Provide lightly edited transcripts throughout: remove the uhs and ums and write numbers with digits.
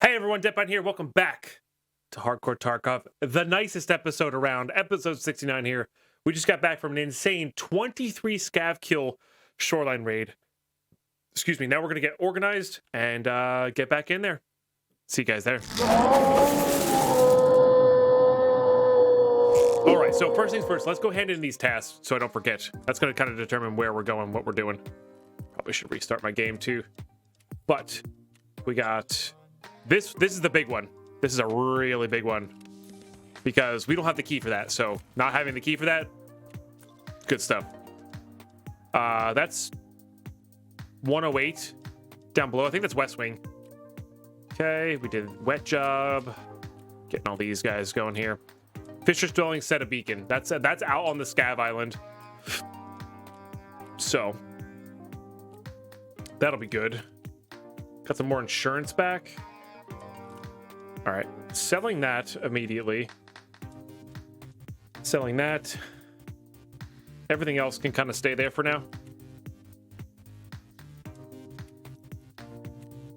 Hey everyone, Deadpan here. Welcome back to Hardcore Tarkov, the nicest episode around, episode 69 here. We just got back from an insane 23 scav kill shoreline raid. Excuse me, now we're going to get organized and get back in there. See you guys there. All right, so first things first, let's go hand in these tasks so I don't forget. That's going to kind of determine where we're going, what we're doing. Probably should restart my game too. But we got... This is the big one. This is a really big one because we don't have the key for that. So not having the key for that, good stuff. That's 108 down below. I think that's West Wing. Okay, we did wet job. Getting all these guys going here. Fisher's Dwelling, set a beacon. That's out on the Scav Island. So that'll be good. Got some more insurance back. All right, selling that immediately. Selling that. Everything else can kind of stay there for now.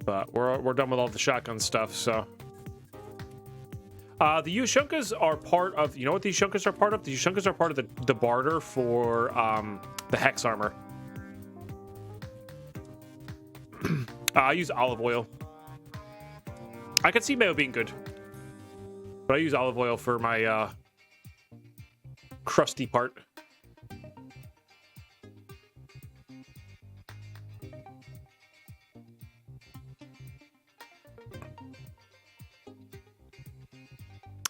But we're done with all the shotgun stuff, so. The Yushunkas are part of, you know what these Yushunkas are part of? The Yushunkas are part of the barter for the Hex armor. I use olive oil. I could see mayo being good, but I use olive oil for my crusty part.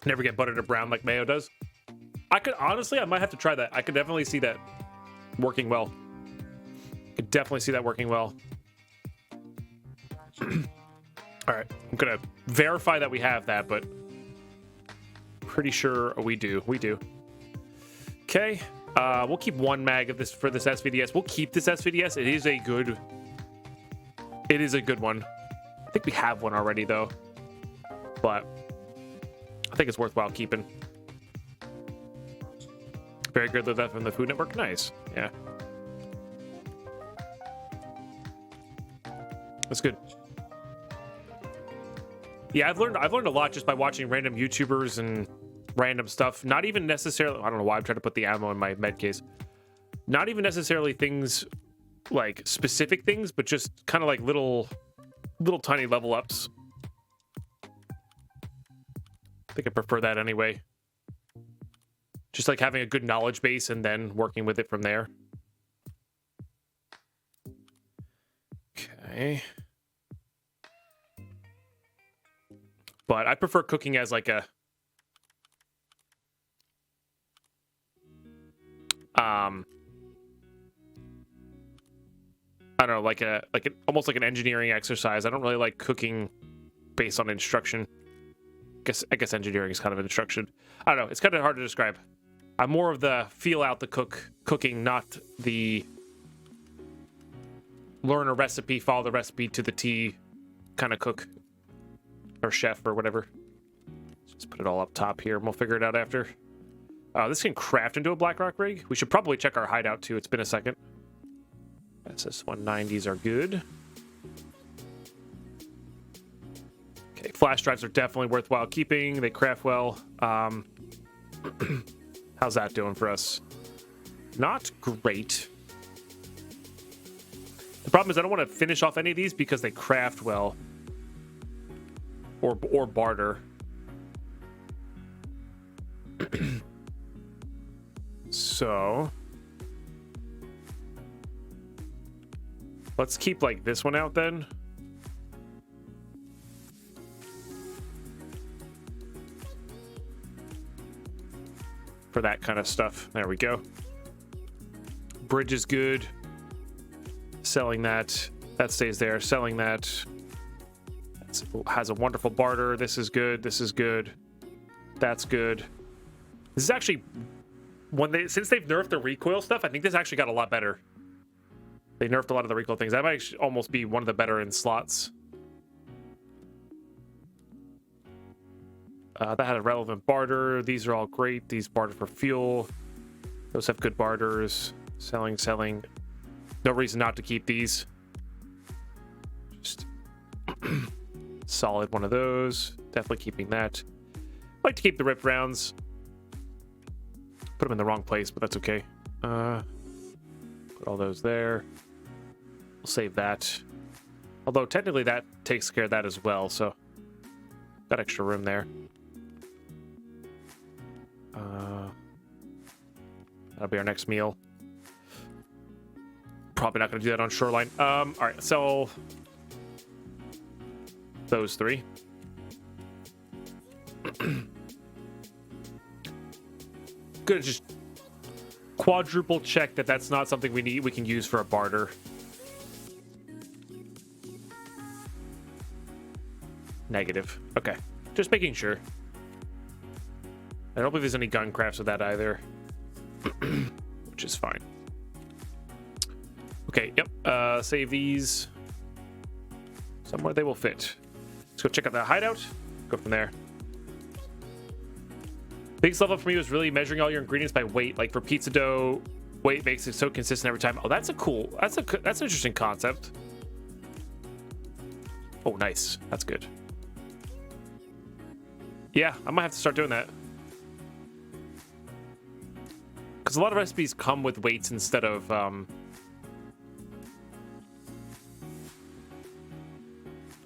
Never get buttered or brown like mayo does. I might have to try that. I could definitely see that working well. Could definitely see that working well. All right, I'm gonna verify that we have that, but pretty sure we do. We do. Okay, we'll keep one mag of this for this SVDS. We'll keep this SVDS. It is a good one. I think we have one already though, but I think it's worthwhile keeping. Very good with that from the Food Network. Nice. Yeah, that's good. Yeah, I've learned a lot just by watching random YouTubers and random stuff. Not even necessarily, I don't know why I'm trying to put the ammo in my med case. Not even necessarily things like specific things, but just kind of like little tiny level ups. I think I prefer that anyway. Just like having a good knowledge base and then working with it from there. Okay. But I prefer cooking as like a I don't know, like almost like an engineering exercise. I don't really like cooking based on instruction. I guess engineering is kind of an instruction. I don't know, it's kind of hard to describe. I'm more of the feel out the cooking, not the learn a recipe, follow the recipe to the T kind of cook. Or chef or whatever. Just put it all up top here and we'll figure it out after. This can craft into a Blackrock rig. We should probably check our hideout too. It's been a second. SS 190s are good. Okay, flash drives are definitely worthwhile keeping. They craft well. How's that doing for us? Not great. The problem is I don't want to finish off any of these because they craft well. Or barter. So let's keep like this one out then. For that kind of stuff. There we go. Bridge is good. Selling that. That stays there. Selling that. Has a wonderful barter. This is good. This is good. That's good. This is actually since they've nerfed the recoil stuff, I think this actually got a lot better. They nerfed a lot of the recoil things. That might actually almost be one of the better in slots. That had a relevant barter. These are all great. These barter for fuel. Those have good barters. Selling. No reason not to keep these. Just solid one of those. Definitely keeping that. I like to keep the ripped rounds. Put them in the wrong place, but that's okay. Put all those there. We'll save that. Although technically that takes care of that as well, so got extra room there. That'll be our next meal. Probably not going to do that on shoreline. All right, sell those 3. Gonna just quadruple check that that's not something we can use for a barter. Negative. Okay, just making sure. I don't believe there's any gun crafts with that either, which is fine. Okay, yep. Save these somewhere they will fit. Let's go check out the hideout. Go from there. Biggest level up for me was really measuring all your ingredients by weight. Like for pizza dough, weight makes it so consistent every time. Oh, that's an interesting concept. Oh, nice. That's good. Yeah, I might have to start doing that. Because a lot of recipes come with weights instead of a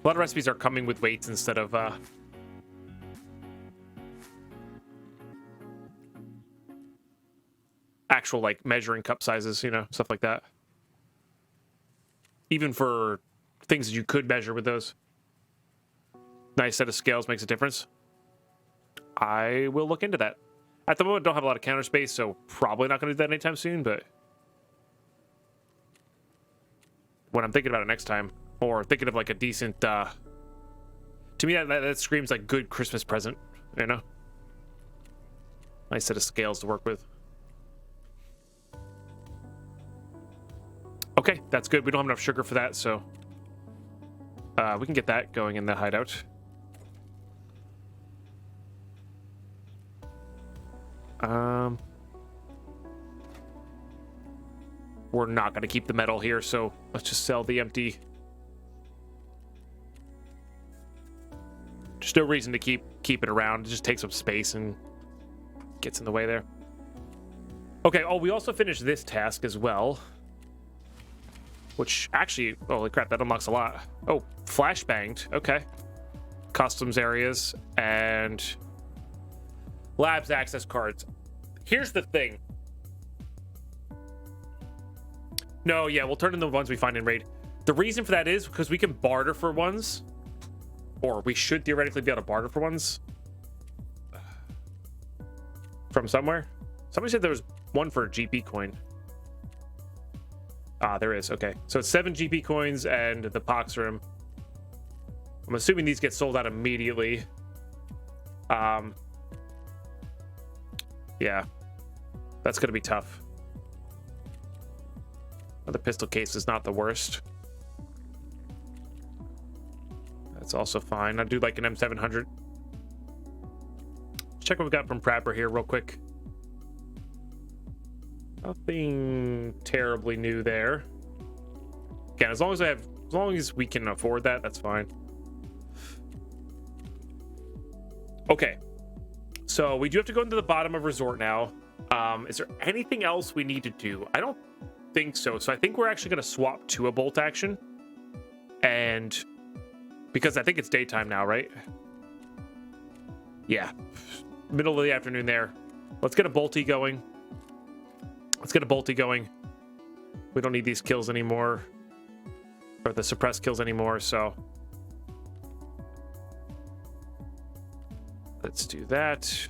lot of recipes are coming with weights instead of actual like measuring cup sizes, you know, stuff like that. Even for things that you could measure with those. Nice set of scales makes a difference. I will look into that. At the moment, don't have a lot of counter space, so probably not going to do that anytime soon, but when I'm thinking about it next time, or thinking of like a decent, to me that screams like good Christmas present, you know? Nice set of scales to work with. Okay, that's good. We don't have enough sugar for that, so we can get that going in the hideout. We're not going to keep the metal here, so let's just sell the empty. There's no reason to keep it around. It just takes up space and gets in the way there. Okay, oh, we also finished this task as well. Which actually, holy crap, that unlocks a lot. Oh, flashbanged. Okay. Customs areas and labs access cards. Here's the thing. No, yeah, we'll turn in the ones we find in raid. The reason for that is because we can barter for ones, or we should theoretically be able to barter for ones from somewhere. Somebody said there was one for a GP coin. Ah, there is. Okay, so it's 7 GP coins and the pox room. I'm assuming these get sold out immediately. Yeah, that's gonna be tough. The pistol case is not the worst. That's also fine. I do like an M700. Check what we got from Prapper here real quick. Nothing terribly new there. Again, as long as we can afford that, that's fine. Okay. So we do have to go into the bottom of resort now. Is there anything else we need to do? I don't think so. So I think we're actually going to swap to a bolt action. And because I think it's daytime now, right? Yeah. Middle of the afternoon there. Let's get a bolty going. We don't need these kills anymore. Or the suppressed kills anymore, so let's do that.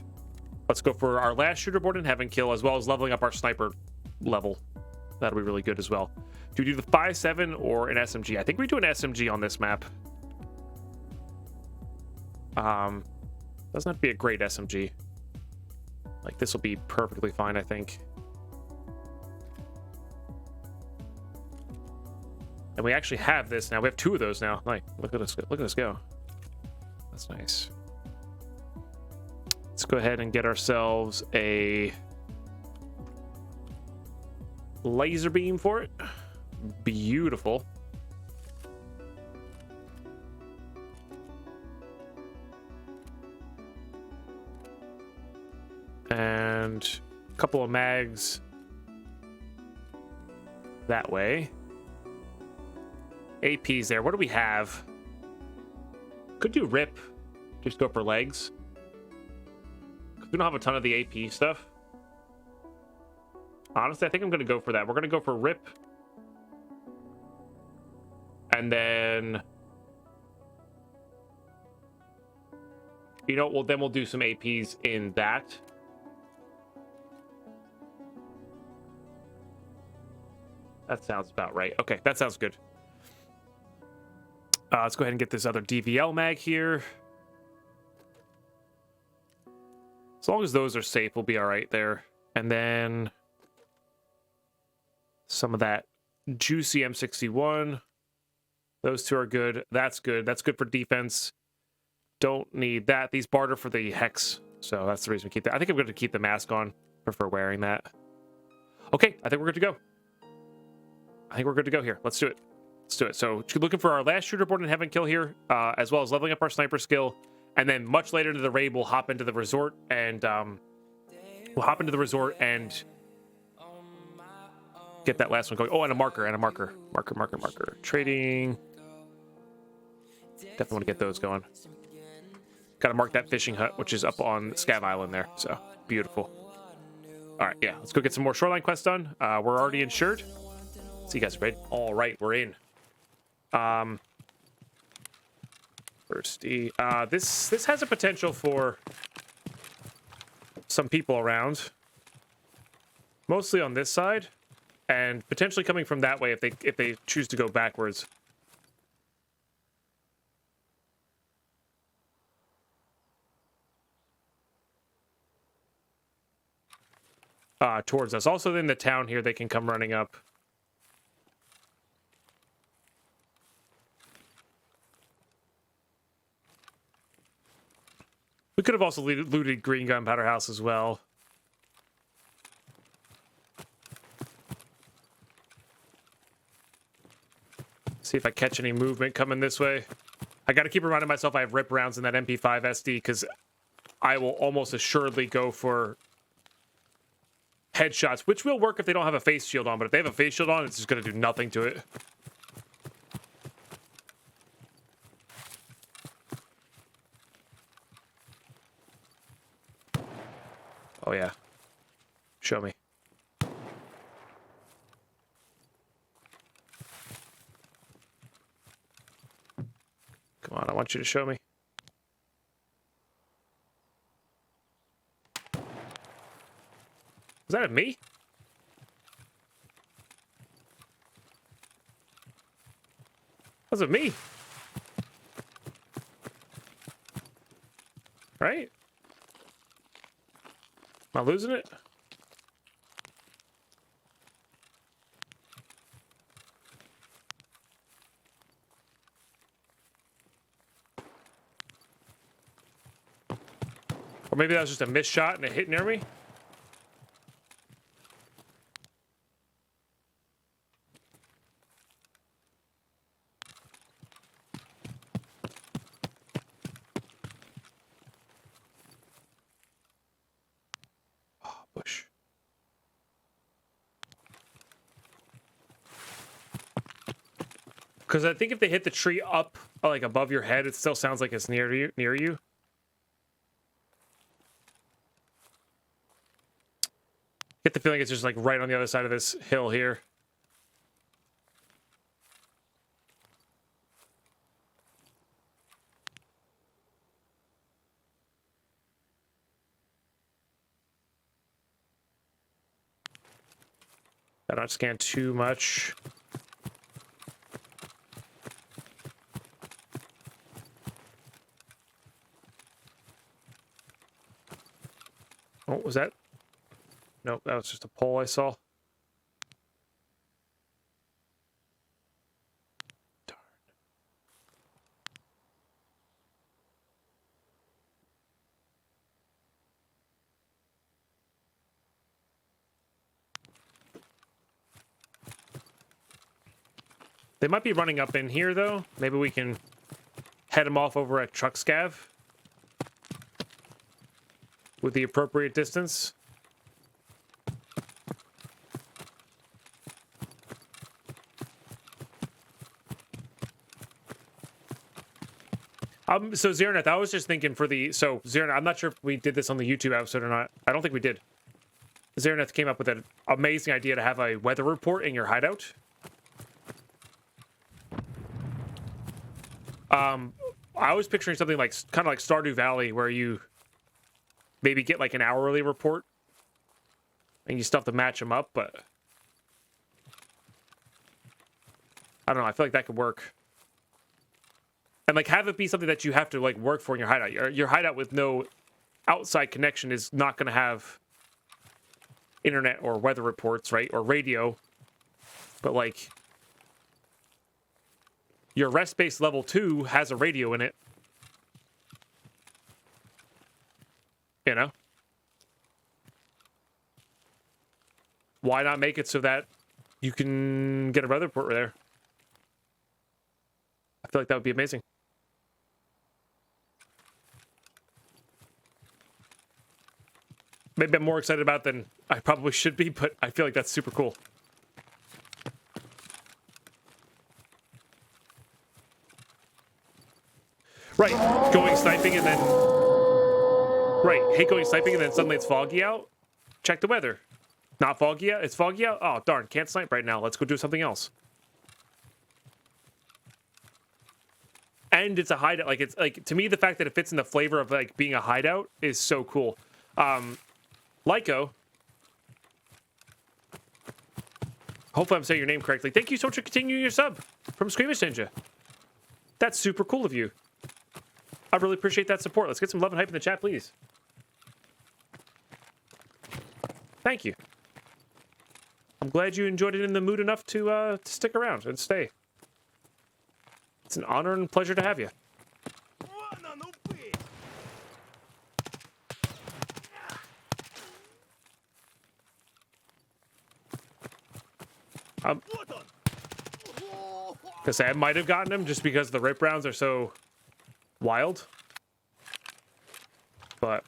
Let's go for our last shooter board and heaven kill, as well as leveling up our sniper level. That'll be really good as well. Do we do the 5.7 or an SMG? I think we do an SMG on this map. Doesn't have to be a great SMG. Like, this will be perfectly fine, I think. And we actually have this now. We have 2 of those now. Like, look at us go. That's nice. Let's go ahead and get ourselves a laser beam for it. Beautiful. And a couple of mags that way. APs there. What do we have? Could do rip. Just go for legs. We don't have a ton of the AP stuff. Honestly, I think I'm going to go for that. We're going to go for rip. And then... You know, well, then we'll do some APs in that. That sounds about right. Okay, that sounds good. Let's go ahead and get this other DVL mag here. As long as those are safe, we'll be all right there. And then some of that juicy M61. Those two are good. That's good. That's good for defense. Don't need that. These barter for the hex. So that's the reason we keep that. I think I'm going to keep the mask on. Prefer wearing that. Okay, I think we're good to go. I think we're good to go here. Let's do it. Let's do it. So looking for our last shooter born in heaven kill here, as well as leveling up our sniper skill. And then much later into the raid, we'll hop into the resort and get that last one going. Oh, and a marker, Marker. Trading. Definitely want to get those going. Got to mark that fishing hut, which is up on Scav Island there. So beautiful. All right, yeah, let's go get some more shoreline quests done. We're already insured. See you guys, ready? All right, we're in. Thirsty. This has a potential for some people around, mostly on this side, and potentially coming from that way if they choose to go backwards. Towards us. Also, in the town here, they can come running up. We could have also looted Green Gunpowder House as well. See if I catch any movement coming this way. I got to keep reminding myself I have rip rounds in that MP5 SD because I will almost assuredly go for headshots, which will work if they don't have a face shield on, but if they have a face shield on, it's just going to do nothing to it. Oh, yeah. Show me. Come on, I want you to show me. Was that me? Was it me? Right? Am I losing it? Or maybe that was just a missed shot and it hit near me? Because I think if they hit the tree up, like above your head, it still sounds like it's near you. Get the feeling it's just like right on the other side of this hill here. Better not scan too much. Oh, was that? Nope, that was just a pole I saw. Darn. They might be running up in here, though. Maybe we can head them off over at Truck Scav. with the appropriate distance. So Zeroneth, I was just thinking for the... So, Zeroneth, I'm not sure if we did this on the YouTube episode or not. I don't think we did. Zeroneth came up with an amazing idea to have a weather report in your hideout. I was picturing something like kind of like Stardew Valley, where you maybe get like an hourly report, and you still have to match them up. But I don't know. I feel like that could work, and like have it be something that you have to like work for in your hideout. Your hideout with no outside connection is not going to have internet or weather reports, right, or radio. But like, your rest base level 2 has a radio in it. You know? Why not make it so that you can get a weather report there? I feel like that would be amazing. Maybe I'm more excited about it than I probably should be, but I feel like that's super cool. Right, going sniping and then... Right, hate going sniping and then suddenly it's foggy out. Check the weather. Not foggy out? It's foggy out? Oh, darn, can't snipe right now. Let's go do something else. And it's a hideout. Like, it's like, to me, the fact that it fits in the flavor of like being a hideout is so cool. Lyco. Hopefully I'm saying your name correctly. Thank you so much for continuing your sub from Squeamish Ninja. That's super cool of you. I really appreciate that support. Let's get some love and hype in the chat, please. Thank you. I'm glad you enjoyed it in the mood enough to stick around and stay. It's an honor and pleasure to have you. Because I might have gotten him just because the rape rounds are so wild. But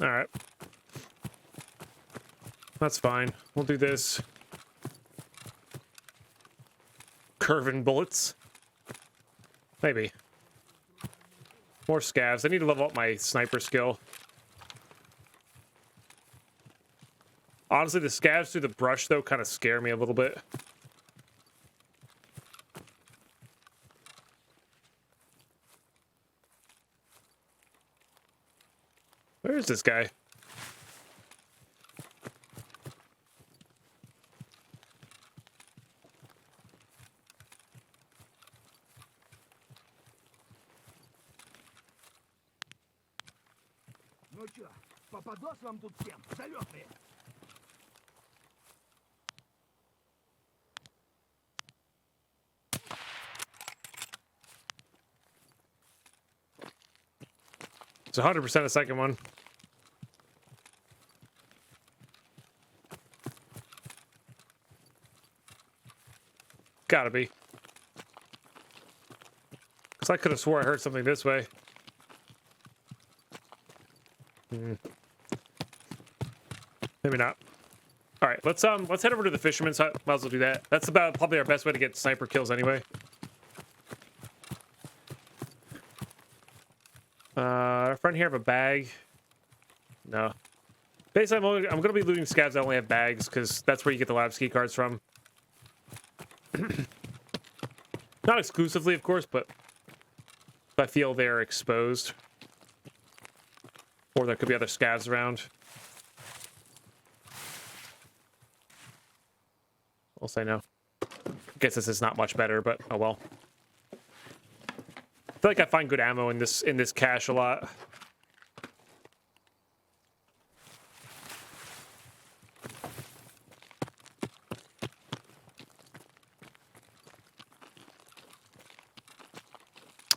all right. That's fine. We'll do this. Curving bullets. Maybe. More scavs. I need to level up my sniper skill. Honestly, the scavs through the brush, though, kind of scare me a little bit. Where is this guy? Ну чё, попадос вам тут всем, залётные. It's 100% a second one. Gotta be. Because I could have swore I heard something this way. Maybe not. All right, let's head over to the fisherman's hut. Might as well do that. That's about probably our best way to get sniper kills anyway. Our friend here have a bag. No. Basically, I'm gonna be looting scavs that only have bags because that's where you get the lab ski cards from. Not exclusively, of course, but I feel they're exposed. Or there could be other scavs around. We'll say no. I guess this is not much better, but oh well. I feel like I find good ammo in this cache a lot.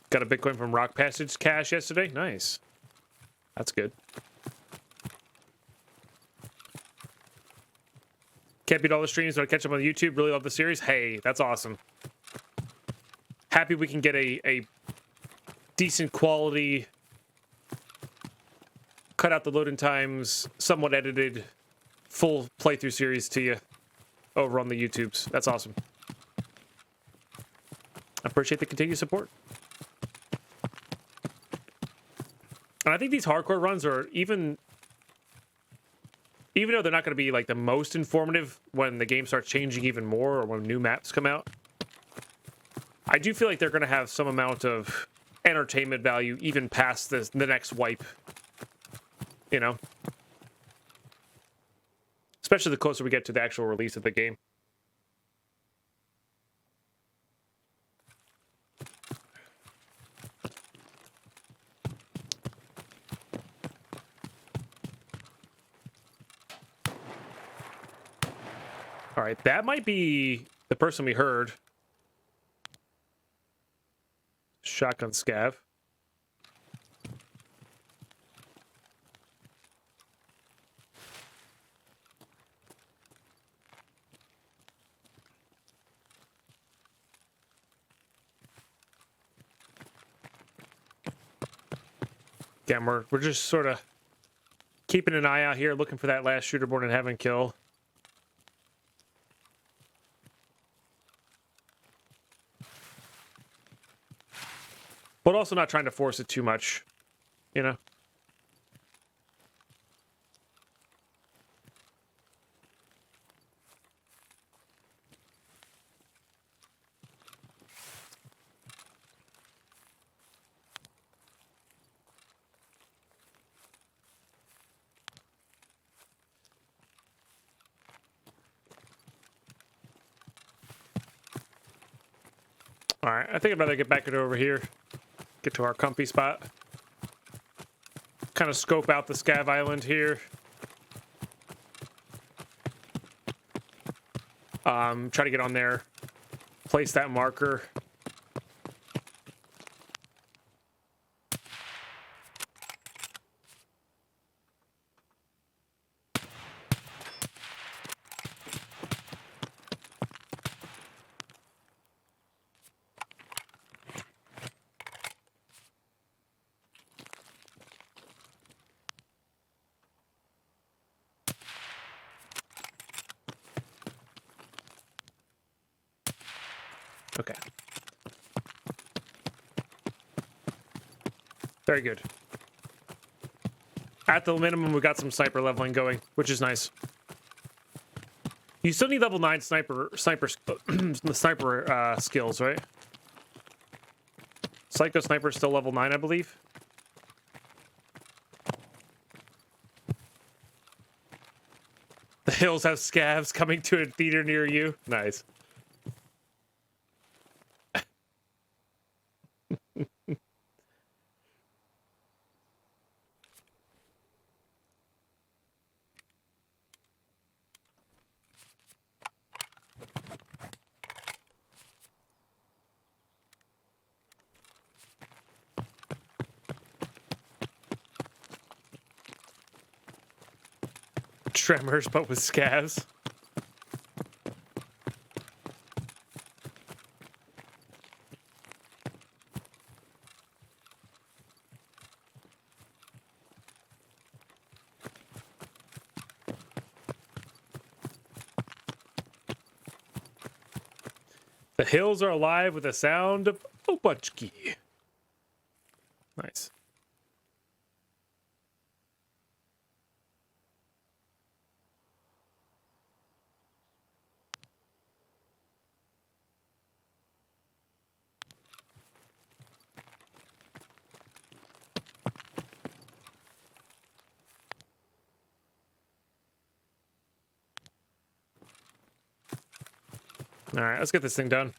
Got a Bitcoin from Rock Passage cache yesterday. Nice. That's good. Can't beat all the streams, but I catch up on YouTube. Really love the series. Hey, that's awesome. Happy we can get a decent quality, cut out the loading times, somewhat edited, full playthrough series to you over on the YouTubes. That's awesome. I appreciate the continued support. And I think these hardcore runs are even though they're not going to be like the most informative when the game starts changing even more or when new maps come out, I do feel like they're going to have some amount of entertainment value even past the next wipe, you know? Especially the closer we get to the actual release of the game. All right, that might be the person we heard. Shotgun scav. Again, we're just sort of keeping an eye out here, looking for that last shooter born in heaven kill. But also not trying to force it too much, you know? All right, I think I'd rather get back over here. Get to our comfy spot. Kind of scope out the Scav Island here. Try to get on there. Place that marker. Okay. Very good. At the minimum, we got some sniper leveling going, which is nice. You still need level 9 sniper skills, right? Psycho Sniper is still level 9, I believe. The hills have scavs coming to a theater near you. Nice. Tremors, but with scavs. The hills are alive with the sound of Opachki. Nice. All right, let's get this thing done.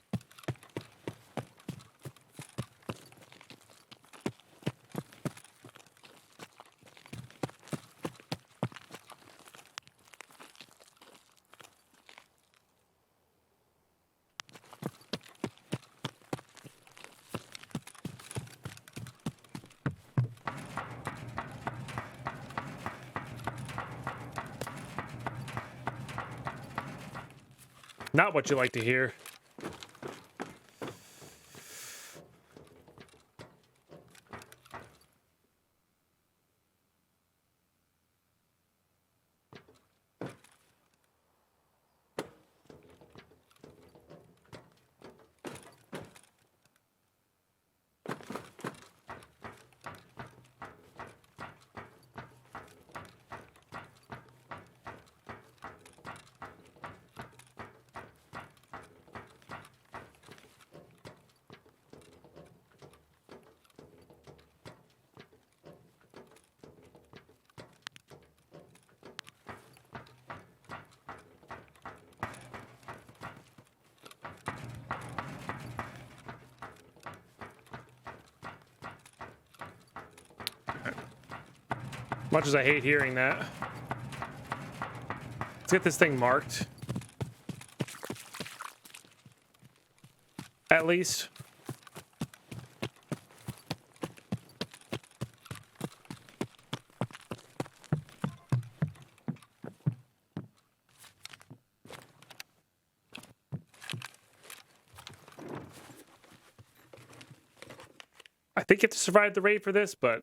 Not what you like to hear. Much as I hate hearing that. Let's get this thing marked. At least. I think you have to survive the raid for this, but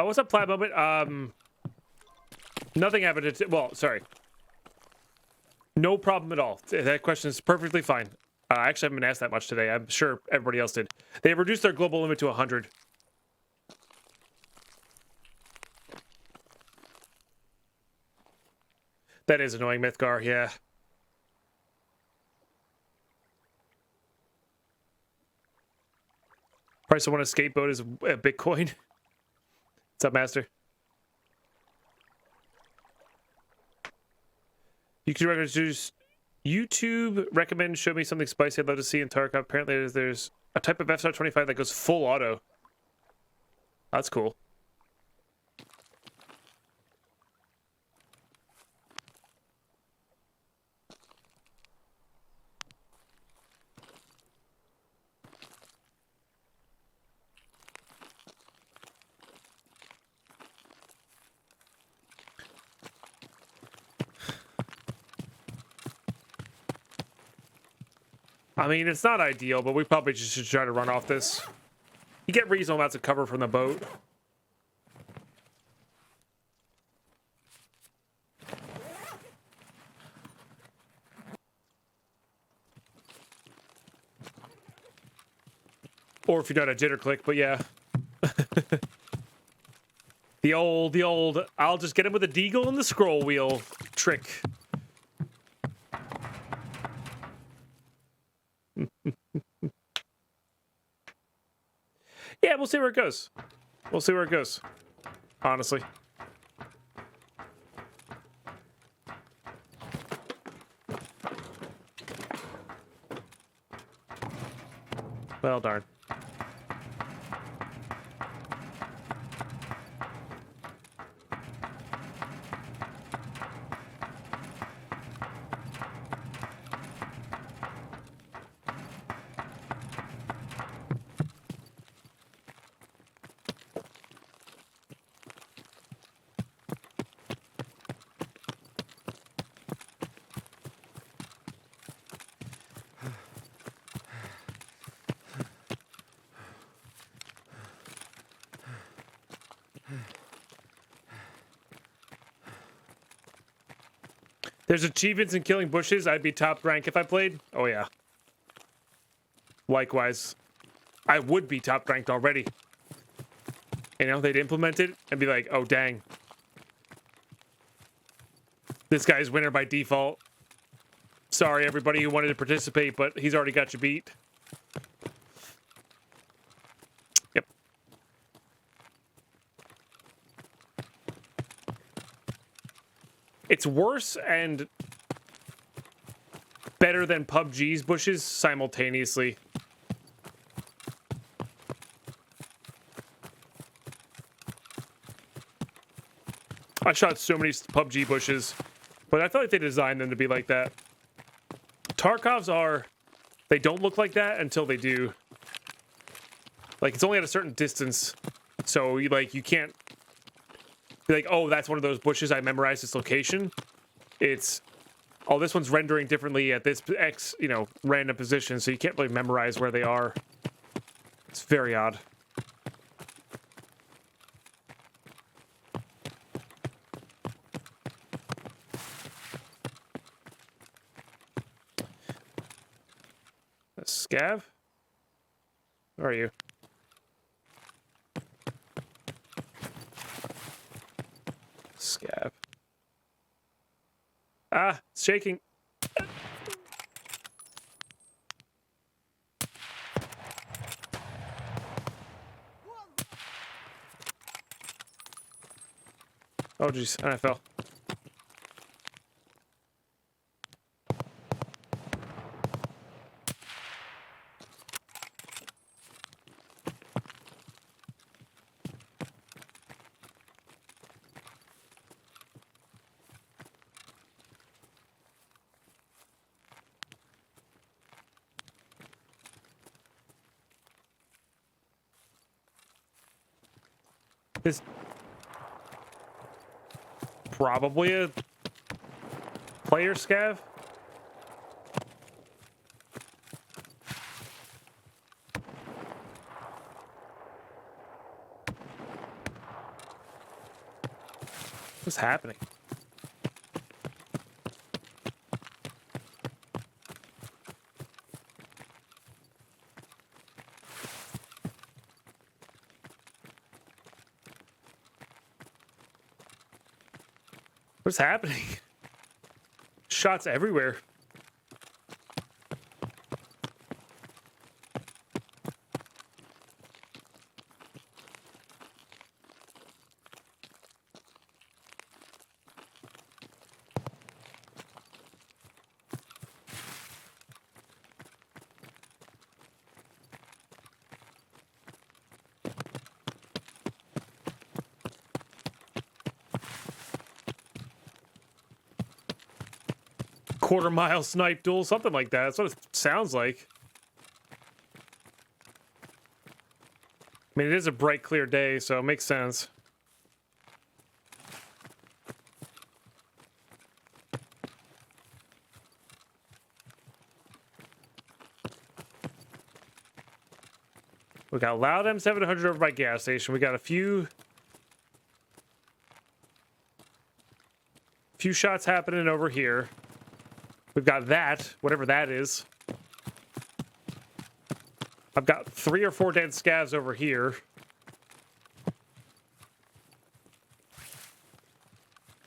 what's up, Plat Moment? Nothing happened. Well, sorry. No problem at all. That question is perfectly fine. I actually haven't been asked that much today. I'm sure everybody else did. They reduced their global limit to 100. That is annoying, Mythgar, yeah. Price of one skateboat is Bitcoin. What's up, Master? YouTube recommend show me something spicy I'd love to see in Tarkov. Apparently there's a type of FSR-25 that goes full auto. That's cool. I mean, it's not ideal, but we probably just should try to run off this. You get reasonable amounts of cover from the boat. Or if you don't have jitter click, but yeah. the old, I'll just get him with a deagle and the scroll wheel trick. Yeah, we'll see where it goes. We'll see where it goes. Honestly. Well, darn. There's achievements in killing bushes. I'd be top rank if I played. Oh, yeah. Likewise. I would be top ranked already. You know, they'd implement it and be like, oh, dang. This guy's winner by default. Sorry, everybody who wanted to participate, but he's already got you beat. Yep. It's worse and better than PUBG's bushes simultaneously. I shot so many PUBG bushes, but I feel like they designed them to be like that. Tarkovs are, they don't look like that until they do. Like, it's only at a certain distance, so you can't be like, oh, that's one of those bushes, I memorized this location. It's, oh, this one's rendering differently at this X, random position, so you can't really memorize where they are. It's very odd. Scav? Where are you? Scav. Ah, it's shaking. Oh, jeez, and I fell. This probably a player scav. What's happening? What's happening? Shots everywhere. Quarter-mile snipe duel, something like that. That's what it sounds like. I mean, it is a bright, clear day, so it makes sense. We got loud M700 over by gas station. We got a few shots happening over here. We've got that, whatever that is. I've got 3 or 4 dead scavs over here.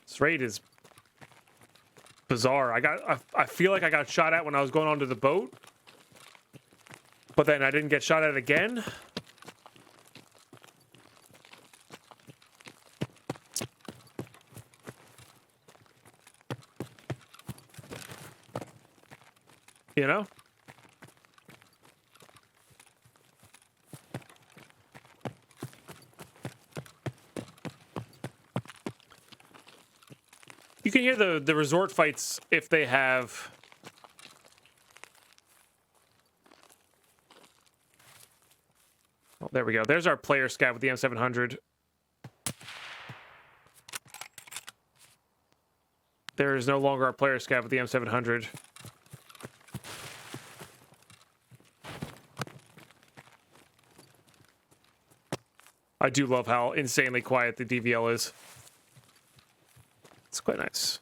This raid is bizarre. I feel like I got shot at when I was going onto the boat, but then I didn't get shot at again. You know? You can hear the resort fights if they have... Oh, there we go. There's our player scav with the M700. There is no longer our player scav with the M700. I do love how insanely quiet the DVL is. It's quite nice.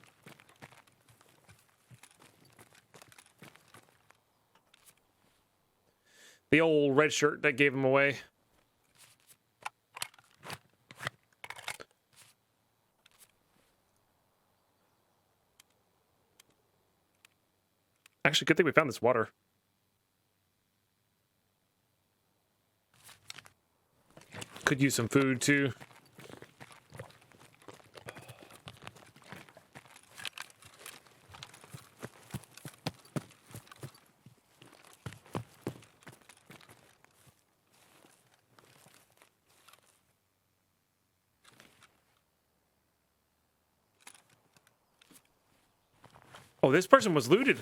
The old red shirt that gave him away. Actually, good thing we found this water. Could use some food too. Oh, this person was looted.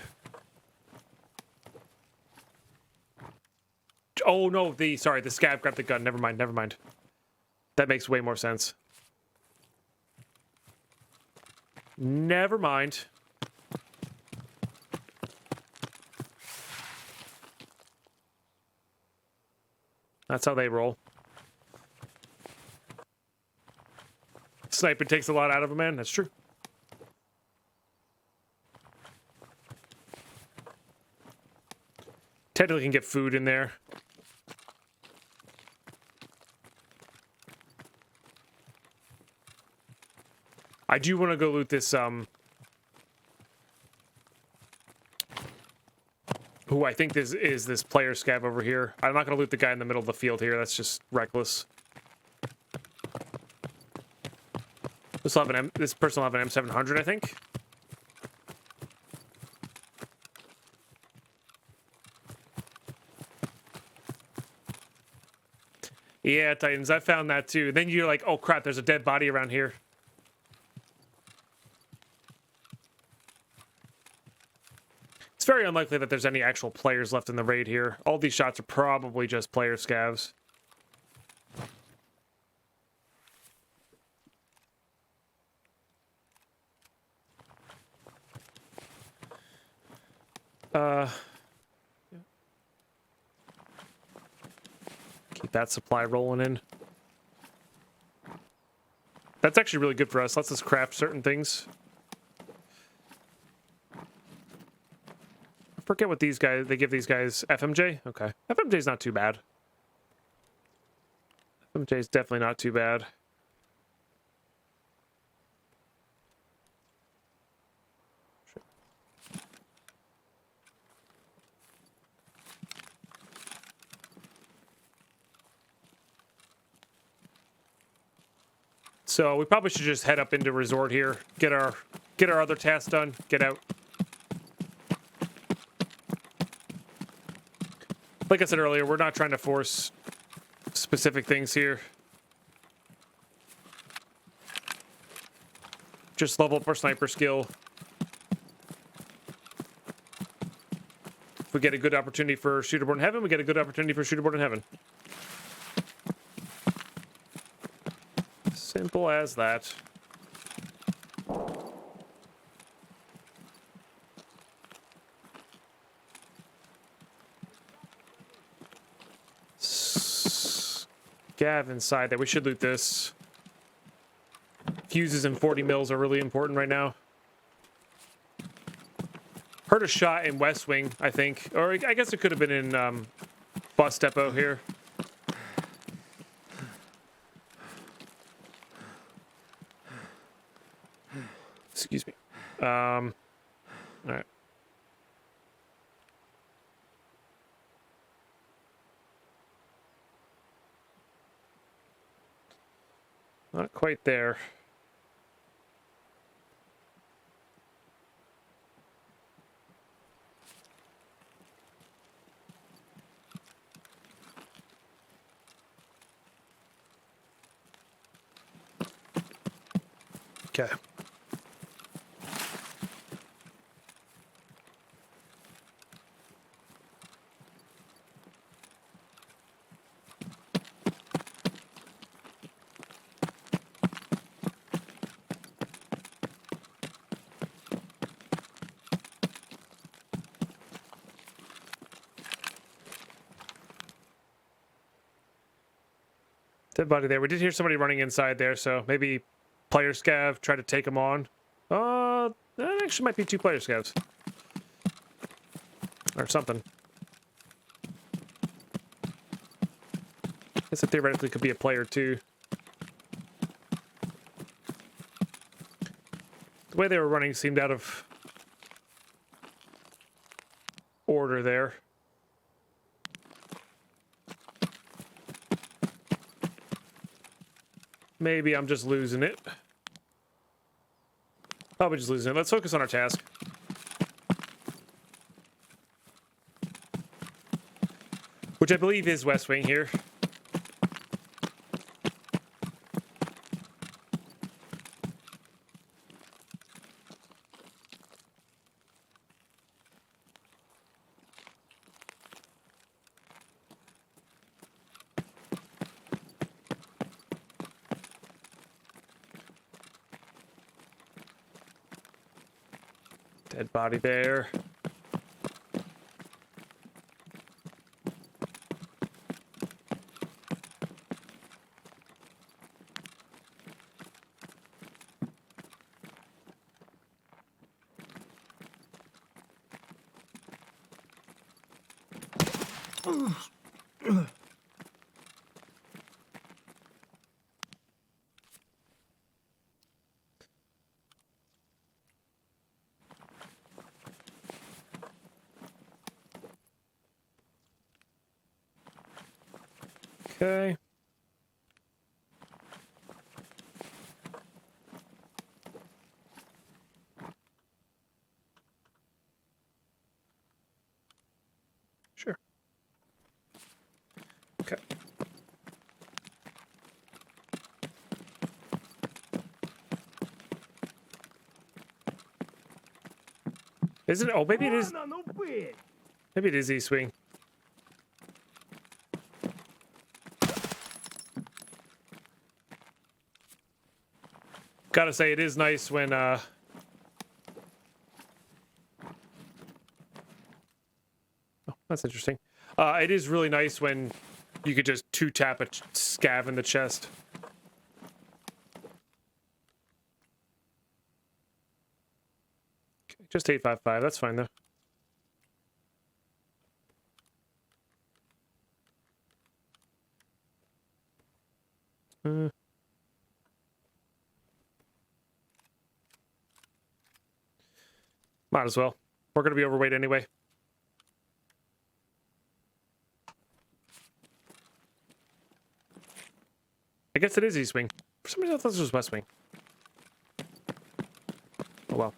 Oh no, the scav grabbed the gun. Never mind, never mind. That makes way more sense. Never mind. That's how they roll. Sniper takes a lot out of a man, that's true. Technically can get food in there. I do want to go loot this, who I think this is this player scav over here. I'm not going to loot the guy in the middle of the field here. That's just reckless. This person will have an M700, I think. Yeah, Titans, I found that too. Then you're like, oh crap, there's a dead body around here. It's very unlikely that there's any actual players left in the raid here. All these shots are probably just player scavs. Keep that supply rolling in. That's actually really good for us. Lets us craft certain things. I forget what these guys, they give these guys FMJ? Okay. FMJ's not too bad. FMJ's definitely not too bad. So we probably should just head up into resort here, get our other tasks done, get out. Like I said earlier, we're not trying to force specific things here. Just level up our sniper skill. If we get a good opportunity for shooterborn in heaven, we get a good opportunity for shooterborn in heaven. Simple as that. Scav inside there. We should loot this. Fuses and 40 mils are really important right now. Heard a shot in West Wing, I think. Or I guess it could have been in bus depot here. Excuse me. All right. Not quite there. Okay. Dead body there. We did hear somebody running inside there, so maybe player scav try to take him on. That actually might be two player scavs. Or something. I guess it theoretically could be a player too. The way they were running seemed out of clear there. Maybe I'm just losing it. Probably just losing it. Let's focus on our task. Which I believe is West Wing here. Dead body there. Okay. Sure. Okay. Is it? Oh, maybe it is. Ладно, ну пыль! Maybe it is East Wing. Gotta say, it is nice when, oh, that's interesting. It is really nice when you could just two-tap a scav in the chest. Okay, just 855, that's fine, though. Might as well. We're gonna be overweight anyway. I guess it is East Wing. For some reason I thought this was West Wing. Oh well.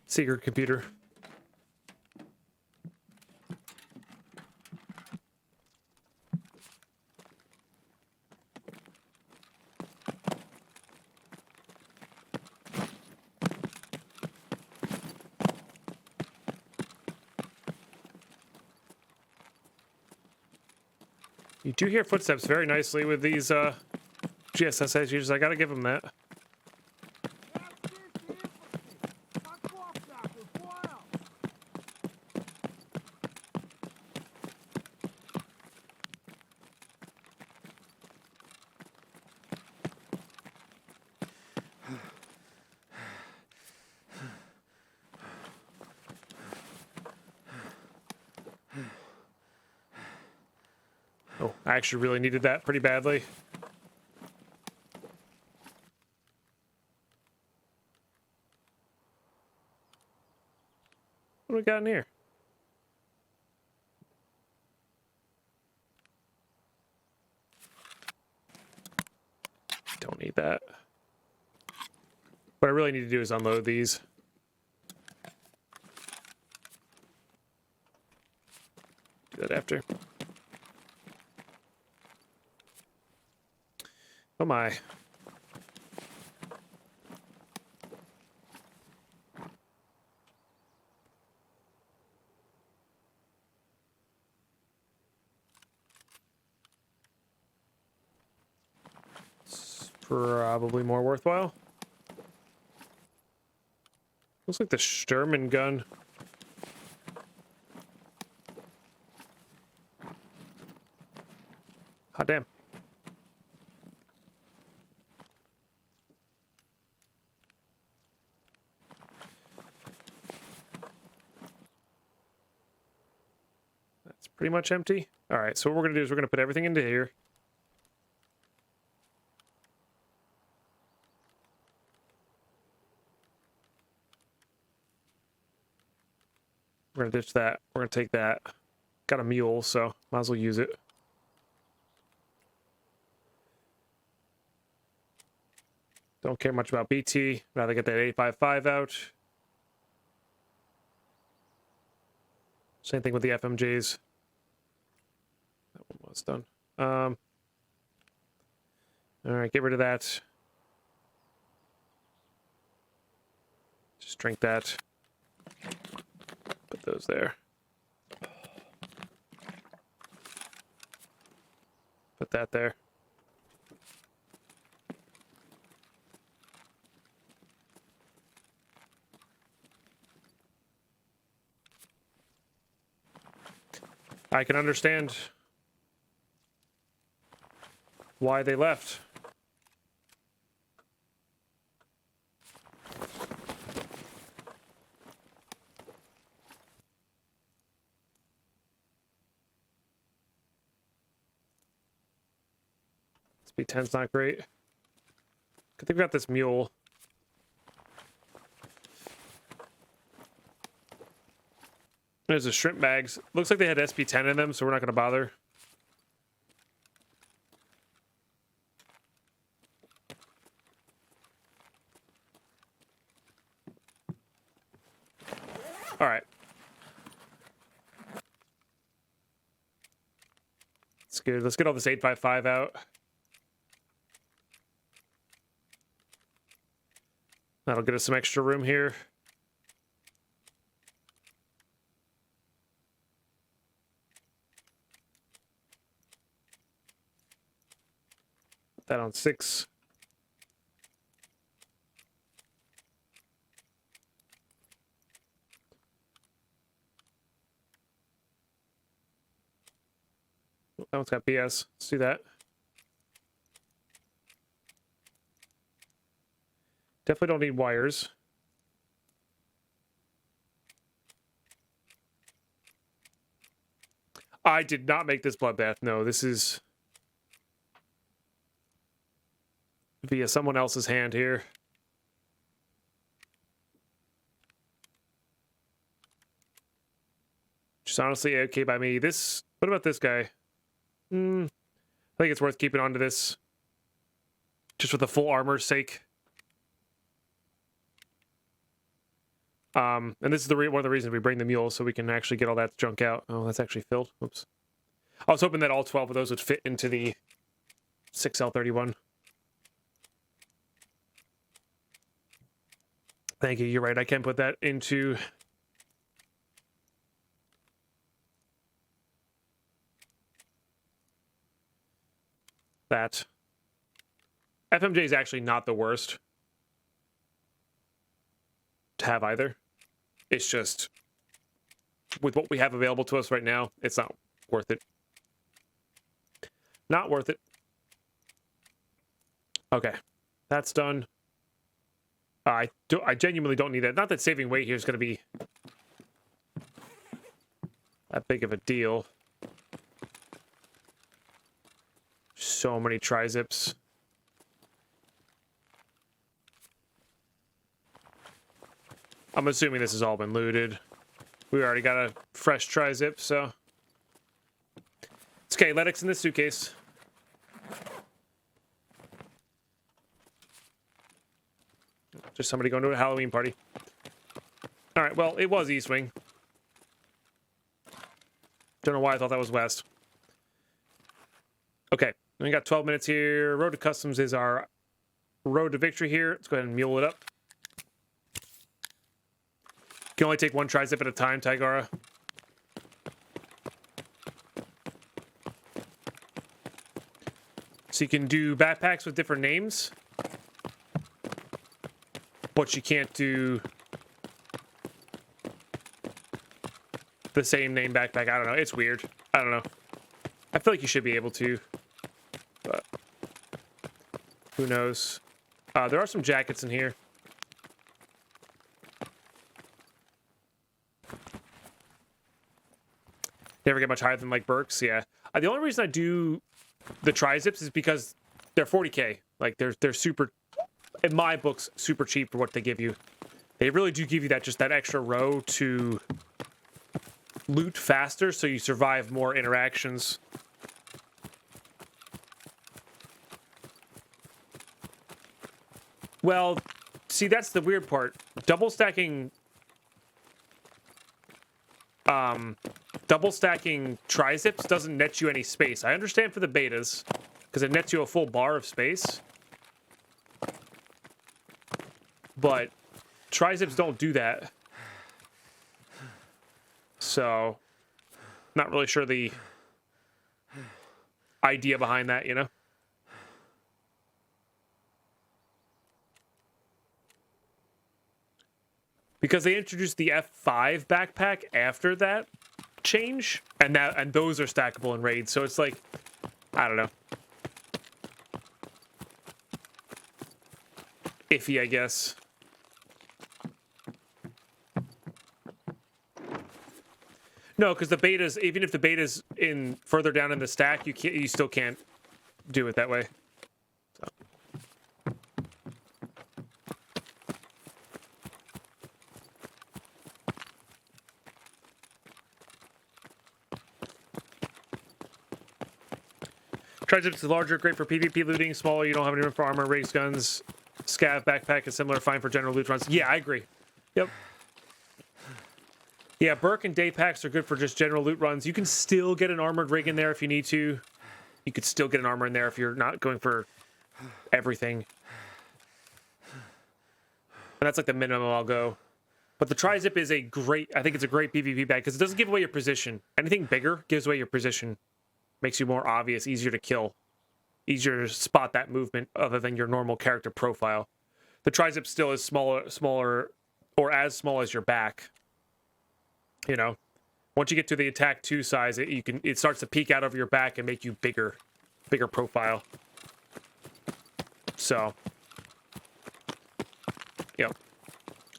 Secret computer. You do hear footsteps very nicely with these GSS users. I gotta give them that. Tarkov нахуй, понял? Oh, I actually really needed that pretty badly. What do we got in here? Don't need that. What I really need to do is unload these. Do that after. Oh my. It's probably more worthwhile. Looks like the Sturman gun. Hot damn. That's pretty much empty. All right, so what we're gonna do is we're gonna put everything into here. We're gonna ditch that. We're gonna take that. Got a mule, so might as well use it. Don't care much about BT. Rather get that 855 out. Same thing with the FMJs. That one was done. All right, get rid of that. Just drink that. Put those there. Put that there. I can understand why they left. Speed 10's not great. I think we got this mule. There's the shrimp bags. Looks like they had SP10 in them, so we're not going to bother. All right. That's good. Let's get all this 855 out. That'll get us some extra room here. Put that on 6. That one's got BS. Let's do that. Definitely don't need wires. I did not make this bloodbath. No, this is via someone else's hand here. Just honestly okay by me. This. What about this guy? I think it's worth keeping on to this. Just for the full armor's sake. And this is one of the reasons we bring the mule, so we can actually get all that junk out. Oh, that's actually filled. Oops. I was hoping that all 12 of those would fit into the 6L31. Thank you. You're right. I can put that into that. FMJ is actually not the worst to have either. It's just, with what we have available to us right now, it's not worth it. Not worth it. Okay, that's done. I genuinely don't need that. Not that saving weight here is going to be that big of a deal. So many tri-zips. I'm assuming this has all been looted. We already got a fresh tri-zip, so it's okay. Lennox in this suitcase. Just somebody going to a Halloween party. All right, well, it was East Wing. Don't know why I thought that was West. Okay, we got 12 minutes here. Road to Customs is our road to victory here. Let's go ahead and mule it up. You can only take one tri-zip at a time, Tigara. So you can do backpacks with different names, but you can't do the same name backpack. I don't know. It's weird. I don't know. I feel like you should be able to, but who knows? There are some jackets in here. Never get much higher than like Burks. Yeah. The only reason I do the tri-zips is because they're 40k. Like they're super, in my books, super cheap for what they give you. They really do give you that, just that extra row to loot faster, so you survive more interactions. Well, see, that's the weird part. Double stacking trizips doesn't net you any space. I understand for the betas, because it nets you a full bar of space. But trizips don't do that. So, not really sure the idea behind that, you know? Because they introduced the F5 backpack after that change, and those are stackable in raids. So it's like, I don't know, iffy, I guess. No, because the betas, even if the beta's in further down in the stack, you still can't do it that way. So. Trizips is larger, great for PvP looting. Smaller, you don't have any room for armor, race guns. Scav backpack is similar, fine for general loot runs. Yeah, I agree. Yep. Yeah, Burke and day packs are good for just general loot runs. You can still get an armored rig in there if you need to. You could still get an armor in there if you're not going for everything. And that's like the minimum I'll go. But the Trizip is a great, I think it's a great PvP bag because it doesn't give away your position. Anything bigger gives away your position. Makes you more obvious, easier to kill. Easier to spot that movement other than your normal character profile. The Trizip still is smaller, or as small as your back. You know, once you get to the attack 2 size, it starts to peek out over your back and make you bigger profile. So, yep.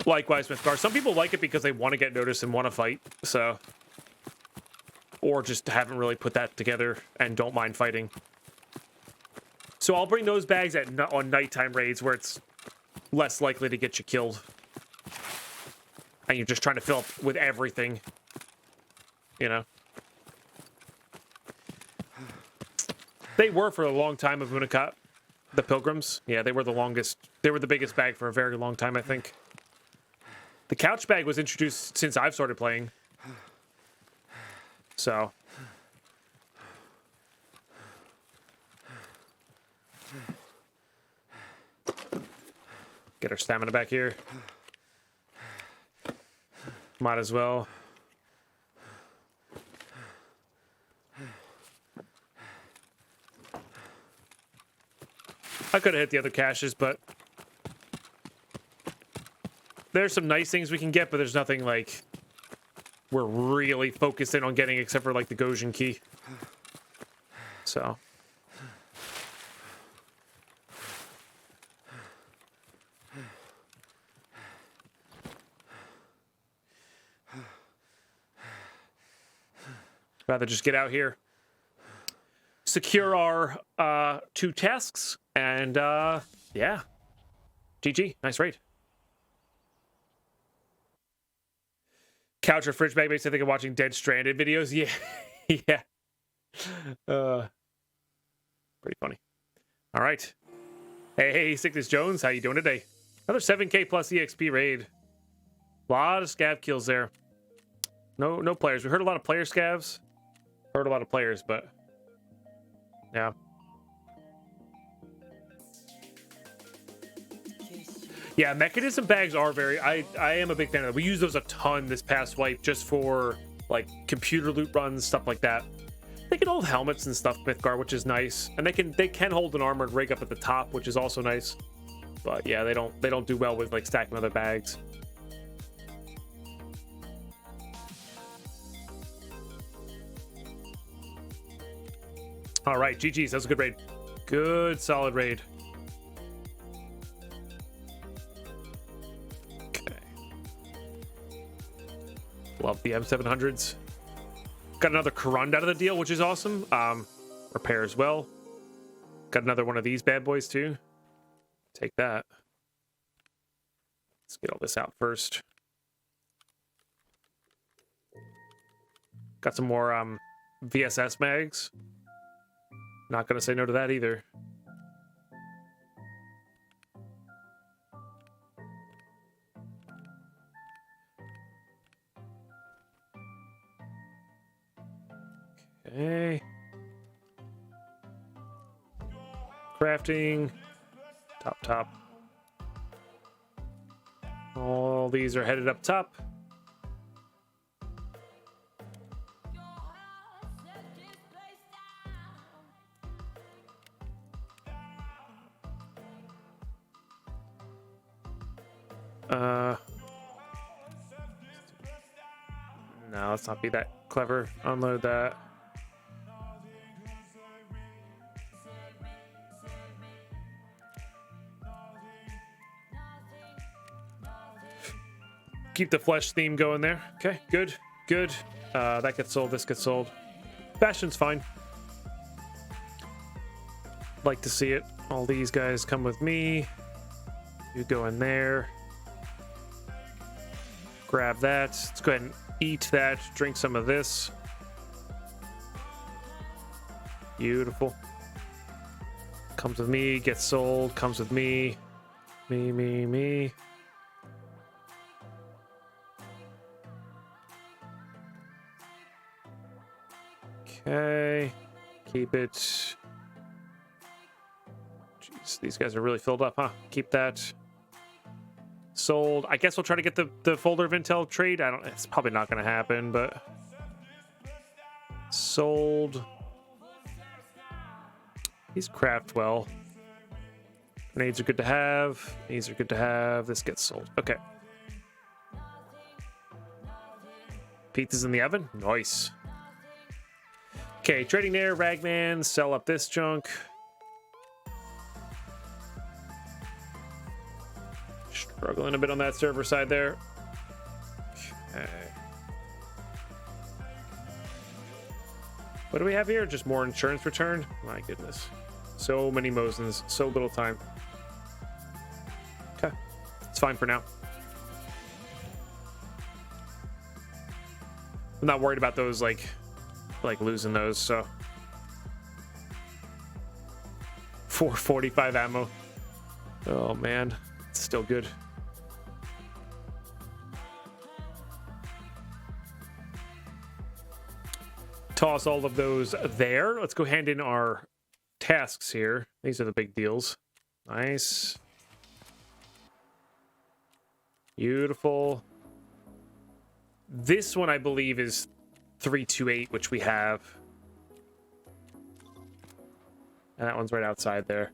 Likewise, Mythgar. Some people like it because they want to get noticed and want to fight. So, or just haven't really put that together and don't mind fighting. So I'll bring those bags on nighttime raids where it's less likely to get you killed. And you're just trying to fill up with everything. You know? They were for a long time of Unicot. The Pilgrims. Yeah, they were the longest. They were the biggest bag for a very long time, I think. The couch bag was introduced since I've started playing. So. Get our stamina back here. Might as well. I could have hit the other caches, but there's some nice things we can get, but there's nothing like we're really focused in on getting except for like the Gojin key. So. Rather just get out here, secure our 2 tasks, and yeah, GG, nice raid. Couch or fridge bag makes me think of watching Dead Stranded videos. Yeah, yeah, pretty funny. All right, hey, Sickness Jones, how you doing today? Another 7K plus EXP raid. A lot of scav kills there. No players. We heard a lot of player scavs. Heard a lot of players, but yeah. Yeah, mechanism bags are very... I am a big fan of them. We use those a ton this past wipe just for, like, computer loot runs, stuff like that. They can hold helmets and stuff, Mythgar, which is nice. And they can hold an armored rig up at the top, which is also nice. But yeah, they don't do well with, like, stacking other bags. All right, GG's. That was a good raid. Good, solid raid. Okay. Love the M700s. Got another Corund out of the deal, which is awesome. Repair as well. Got another one of these bad boys, too. Take that. Let's get all this out first. Got some more VSS mags. Not gonna say no to that either. Okay. Crafting. Top. All these are headed up top. No, let's not be that clever. Unload that. Keep the flesh theme going there. Okay, good. That gets sold, this gets sold. Fashion's fine. Like to see it. All these guys come with me. You go in there. Grab that. Let's go ahead and eat that. Drink some of this. Beautiful. Comes with me, gets sold, comes with me. Me. Okay. Keep it. Jeez, these guys are really filled up, huh? Keep that. Sold. I guess we'll try to get the folder of intel trade. It's probably not going to happen, but sold. These craft well. Grenades are good to have. These are good to have. This gets sold. Okay. Pizza's in the oven. Nice. Okay, trading there. Ragman. Sell up this junk. Struggling a bit on that server side there. Okay. What do we have here? Just more insurance return? My goodness. So many Mosins, so little time. Okay. It's fine for now. I'm not worried about those, like losing those, so. 445 ammo. Oh, man. It's still good. Toss all of those there. Let's go hand in our tasks here. These are the big deals. Nice. Beautiful. This one, I believe, is 328, which we have. And that one's right outside there.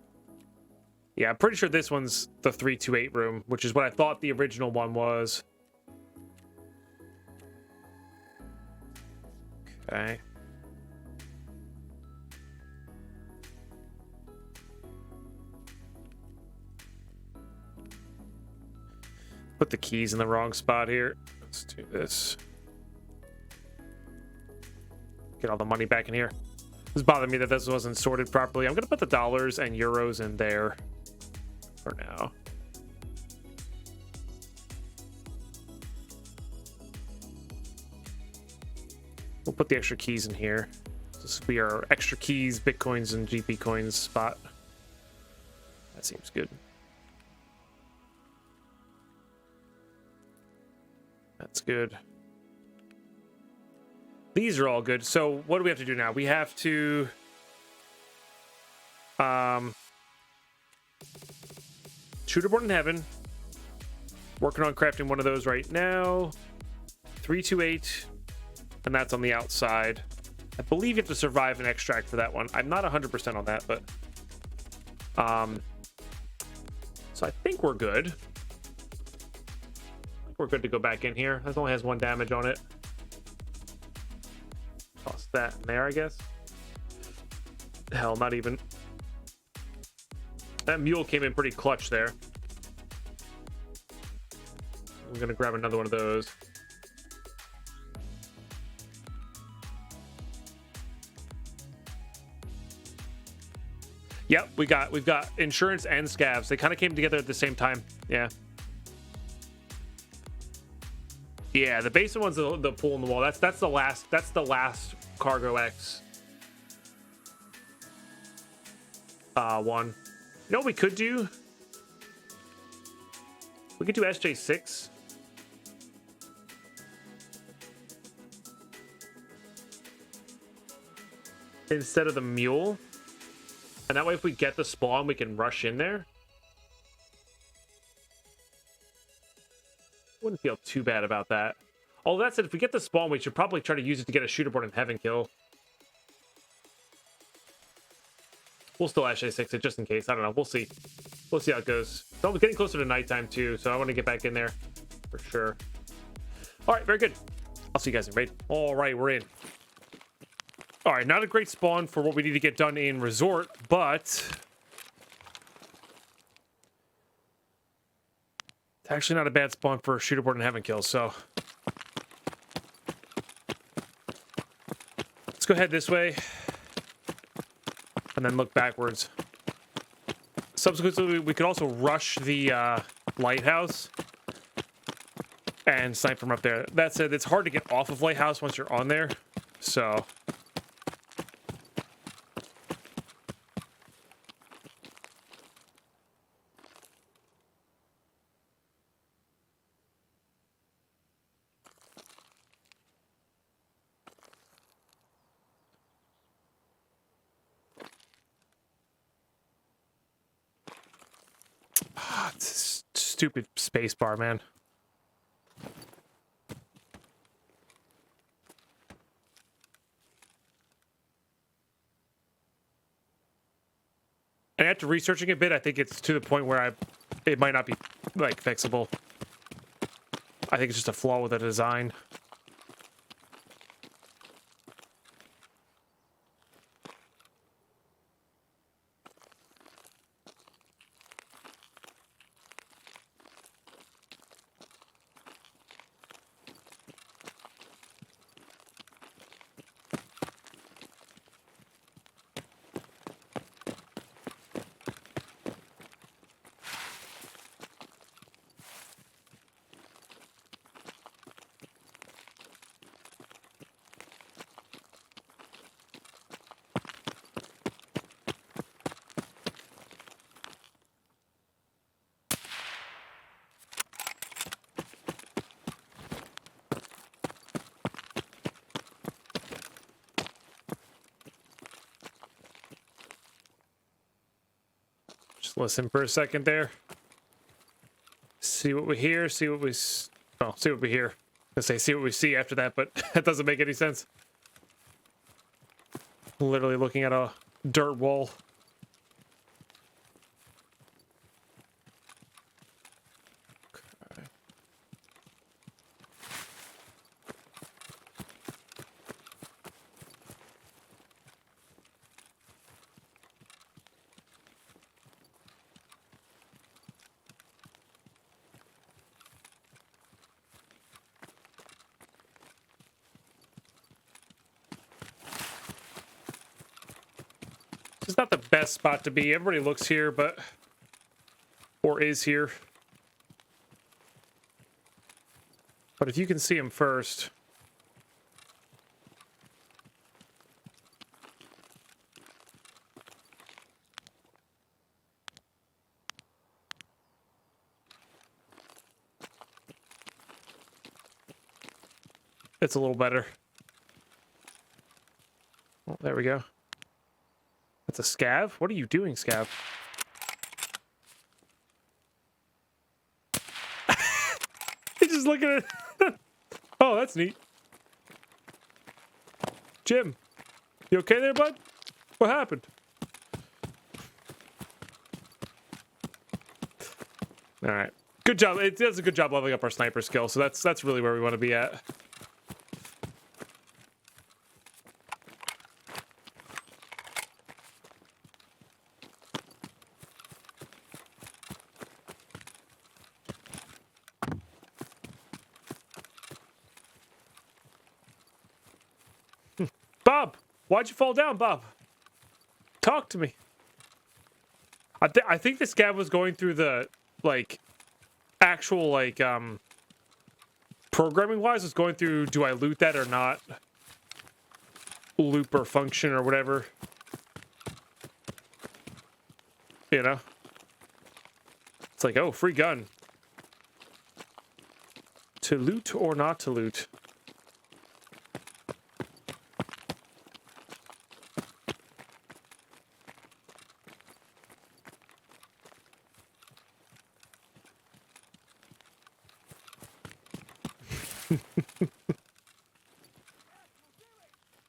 Yeah, I'm pretty sure this one's the 328 room, which is what I thought the original one was. Okay. Put the keys in the wrong spot here. Let's do this. Get all the money back in here. It's bothering me that this wasn't sorted properly. I'm going to put the dollars and euros in there for now. We'll put the extra keys in here. This will be our extra keys, Bitcoins, and GP coins spot. That seems good. That's good. These are all good. So what do we have to do now? We have to shooter born in heaven. Working on crafting one of those right now. 328, and that's on the outside. I believe you have to survive an extract for that one. I'm not 100% on that, but so I think we're good. We're good to go back in here. This only has 1 damage on it. Toss that in there, I guess. Hell, not even. That mule came in pretty clutch there. I'm gonna grab another one of those. Yep, we've got insurance and scavs. They kind of came together at the same time. Yeah. Yeah, the basement one's the pool in the wall. That's the last Cargo X one. You know what we could do? We could do SJ6. Instead of the mule. And that way if we get the spawn, we can rush in there. Wouldn't feel too bad about that. All that said, if we get the spawn, we should probably try to use it to get a shooter board in heaven kill. We'll still SJ6 it just in case. I don't know. We'll see. We'll see how it goes. It's almost getting closer to nighttime too, so I want to get back in there for sure. All right, very good. I'll see you guys in raid. All right, we're in. All right, not a great spawn for what we need to get done in resort, but it's actually not a bad spawn for a shooter board and heaven kill. So let's go ahead this way and then look backwards. Subsequently, we could also rush the lighthouse and snipe from up there. That said, it's hard to get off of lighthouse once you're on there. So it's a stupid space bar, man. And after researching a bit, I think it's to the point where it might not be like fixable. I think it's just a flaw with the design. Just listen for a second there. See what we hear, see what we... Oh, see what we hear. I was gonna say see what we see after that, but that doesn't make any sense. Literally looking at a dirt wall. Okay. This is not the best spot to be. Everybody looks here, but... Or is here. But if you can see him first... It's a little better. Oh, there we go. That's a scav? What are you doing, scav? He's just looking at it. Oh, that's neat. Jim, you okay there, bud? What happened? All right. Good job. It does a good job leveling up our sniper skill, so that's really where we want to be at. Bob, why'd you fall down, Bob? Talk to me. I think this guy was going through the, like, actual, like, programming wise, was going through, do I loot that or not? Loop or function or whatever. You know? It's like, oh, free gun. To loot or not to loot?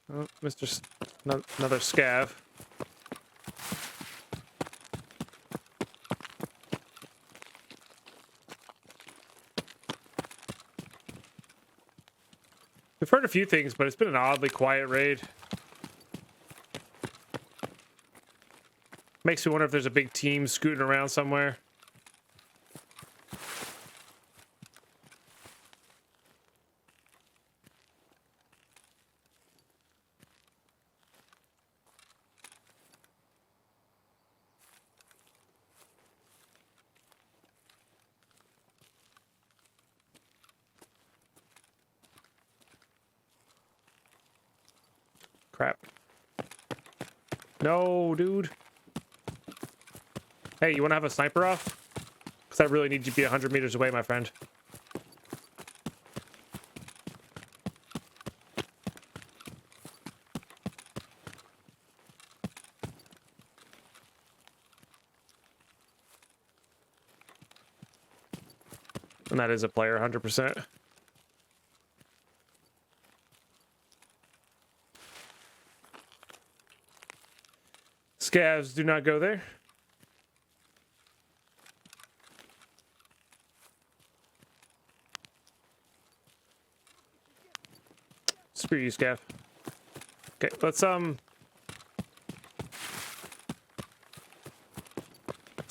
Oh, another scav. We've heard a few things, but it's been an oddly quiet raid. Makes me wonder if there's a big team scooting around somewhere. Crap. No, dude. Hey, you want to have a sniper off? Because I really need you to be 100 meters away, my friend. And that is a player, 100%. Scavs, do not go there. Screw you, Scav. Okay, let's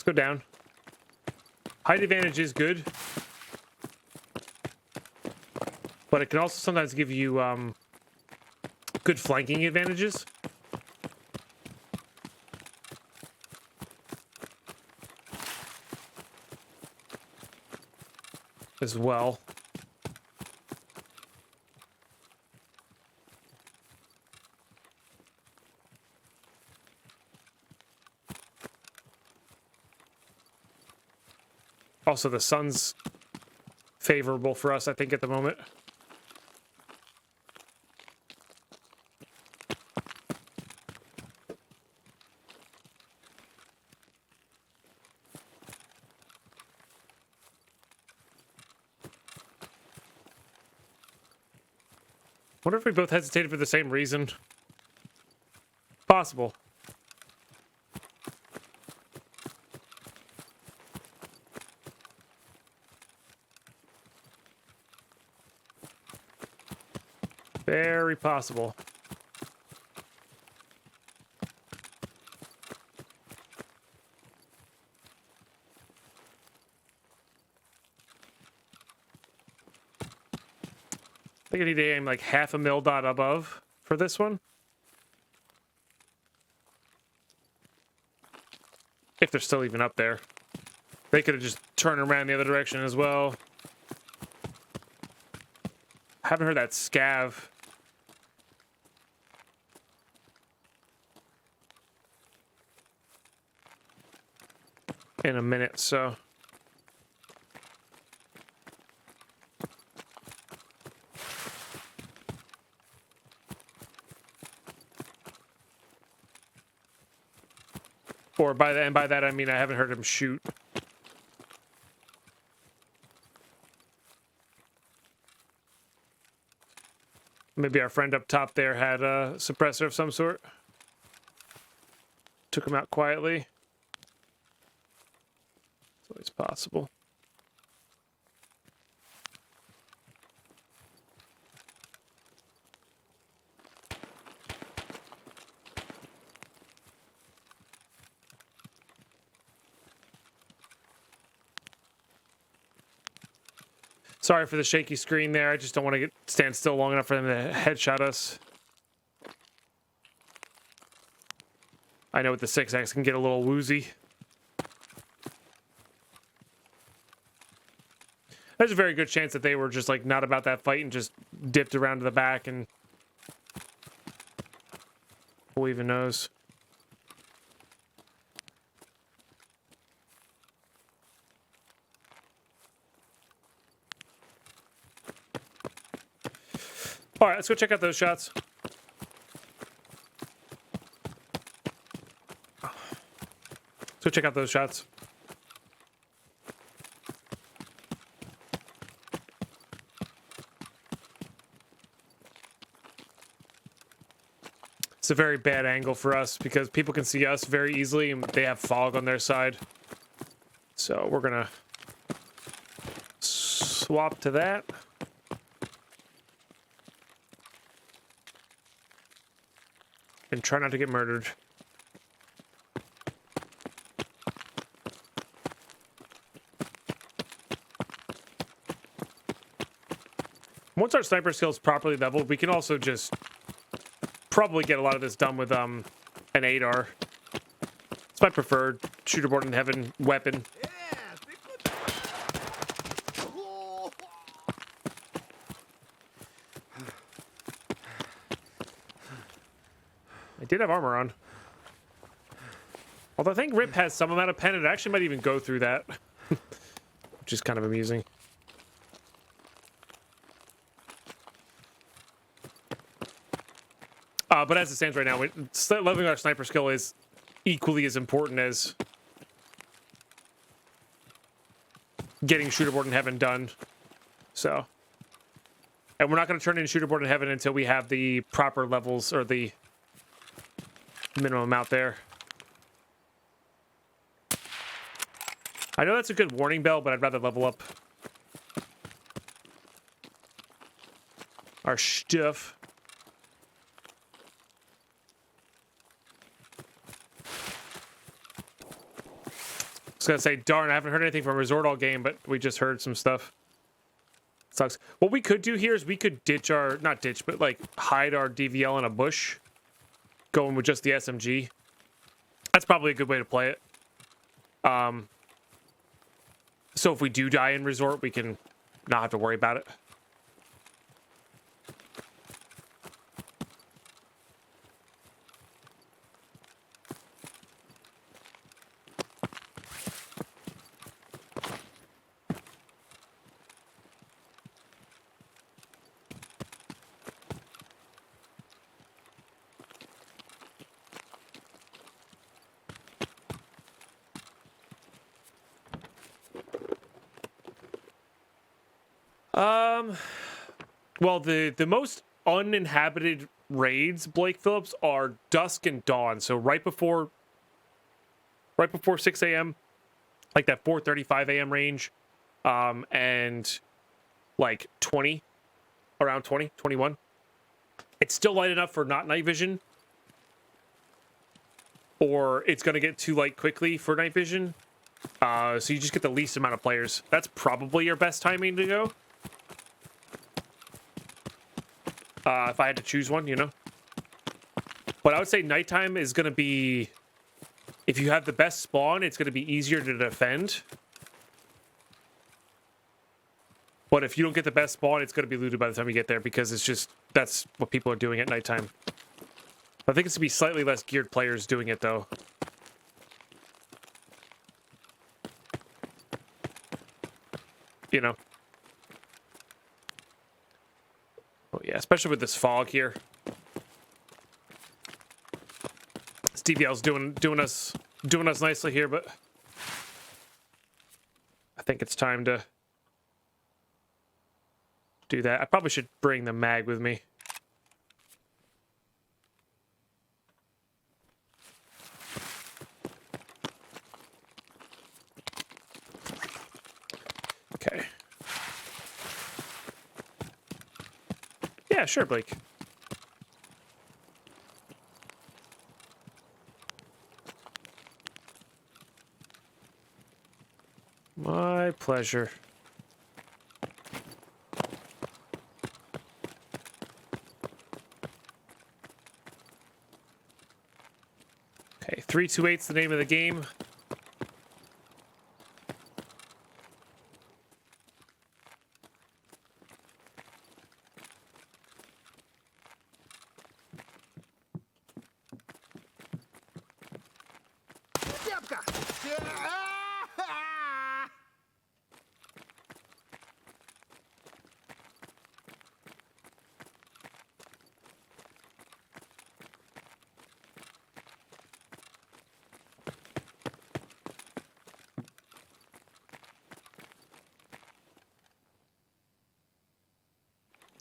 go down. Height advantage is good, but it can also sometimes give you good flanking advantages. As well. Also, the sun's favorable for us, I think, at the moment. Wonder if we both hesitated for the same reason. Possible. Very possible. I think I need to aim like half a mil dot above for this one. If they're still even up there. They could have just turned around the other direction as well. Haven't heard that scav. In a minute, so. Or by that I mean I haven't heard him shoot. Maybe our friend up top there had a suppressor of some sort. Took him out quietly. It's always possible. Sorry for the shaky screen there. I just don't want to stand still long enough for them to headshot us. I know with the 6X can get a little woozy. There's a very good chance that they were just like not about that fight and just dipped around to the back, and who even knows? All right, let's go check out those shots. Let's go check out those shots. It's a very bad angle for us because people can see us very easily and they have fog on their side. So we're gonna swap to that. And try not to get murdered. Once our sniper skill's properly leveled, we can also just probably get a lot of this done with an 8R. It's my preferred shooter born in heaven weapon. Yeah, big good. Oh. I did have armor on. Although I think Rip has some amount of pen, and it actually might even go through that. Which is kind of amusing. But as it stands right now, leveling our sniper skill is equally as important as getting shooterboard in heaven done. So, and we're not going to turn in shooterboard in heaven until we have the proper levels or the minimum out there. I know that's a good warning bell, but I'd rather level up our stuff. I was gonna say, darn, I haven't heard anything from Resort all game, but we just heard some stuff. Sucks. What we could do here is we could ditch our, not ditch, but like hide our DVL in a bush, going with just the SMG. That's probably a good way to play it. So if we do die in Resort, we can not have to worry about it. Well, the most uninhabited raids, Blake Phillips, are dusk and dawn. So right before 6 a.m., like that 4:35 a.m. range, and like 20, around 20, 21. It's still light enough for not night vision, or it's going to get too light quickly for night vision. So you just get the least amount of players. That's probably your best timing to go. If I had to choose one, you know. But I would say nighttime is going to be, if you have the best spawn, it's going to be easier to defend. But if you don't get the best spawn, it's going to be looted by the time you get there, because it's just, that's what people are doing at nighttime. I think it's going to be slightly less geared players doing it, though. You know. Oh, yeah, especially with this fog here. This DVL's doing us nicely here, but I think it's time to do that. I probably should bring the mag with me. Okay. Yeah, sure, Blake. My pleasure. Okay, 328's the name of the game.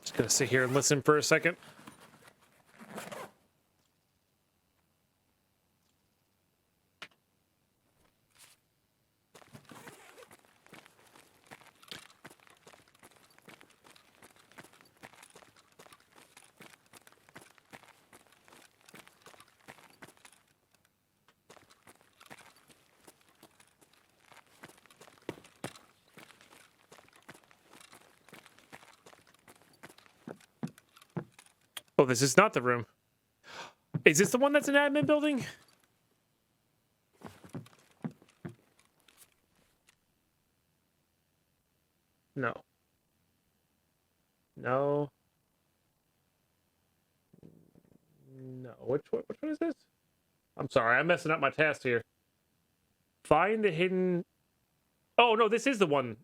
Just gonna sit here and listen for a second. Oh, this is not the room. Is this the one that's an admin building? No. No. No. Which one is this? I'm sorry, I'm messing up my task here. Find the hidden... Oh, no, this is the one.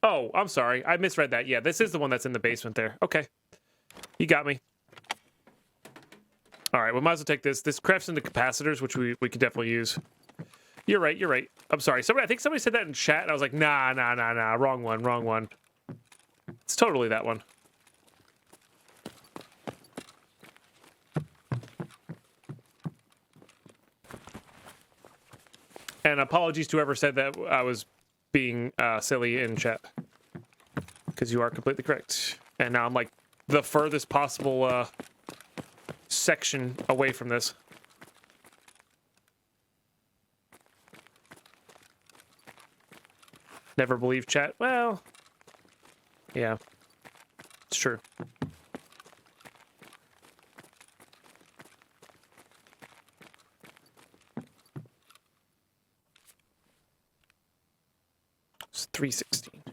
Oh, I'm sorry. I misread that. Yeah, this is the one that's in the basement there. Okay. You got me. All right, we might as well take this. This crafts into capacitors, which we could definitely use. You're right, you're right. I'm sorry. I think somebody said that in chat, and I was like, nah. Wrong one. It's totally that one. And apologies to whoever said that I was being silly in chat, because you are completely correct. And now I'm like the furthest possible section away from this. Never believe chat. Well, yeah, it's true. It's 316.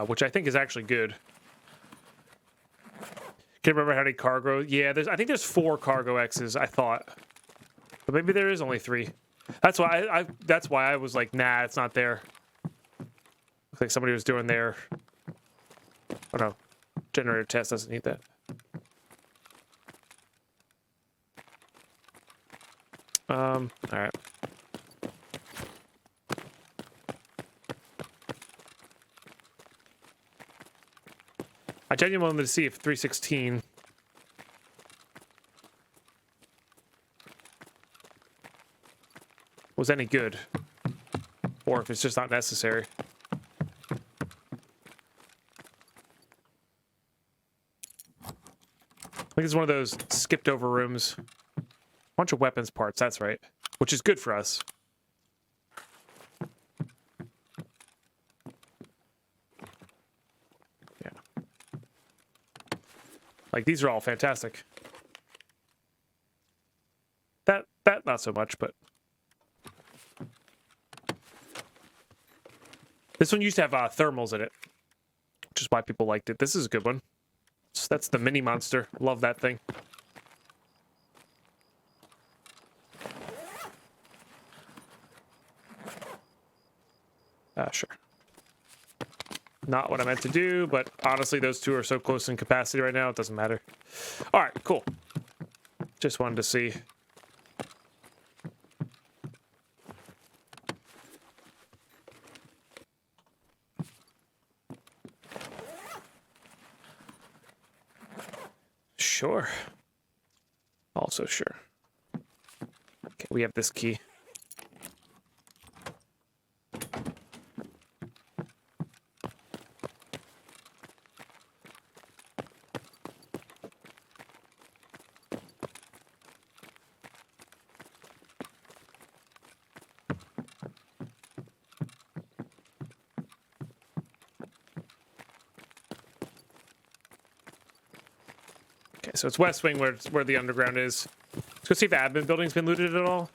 Which I think is actually good. Can't remember how many cargo. Yeah, I think there's 4 cargo X's, I thought. But maybe there is only 3. That's why that's why I was like, nah, it's not there. Looks like somebody was doing their... Oh no. Generator test doesn't need that. Alright. I genuinely wanted to see if 316 was any good, or if it's just not necessary. I think it's one of those skipped over rooms. Bunch of weapons parts, that's right. Which is good for us. Yeah. Like, these are all fantastic. That not so much, but... This one used to have thermals in it, which is why people liked it. This is a good one. So that's the mini monster. Love that thing. Sure. Not what I meant to do, but honestly, those two are so close in capacity right now, it doesn't matter. All right, cool. Just wanted to see. Sure. Also sure. Okay, we have this key. So it's West Wing where the underground is. Let's go see if the admin building's been looted at all.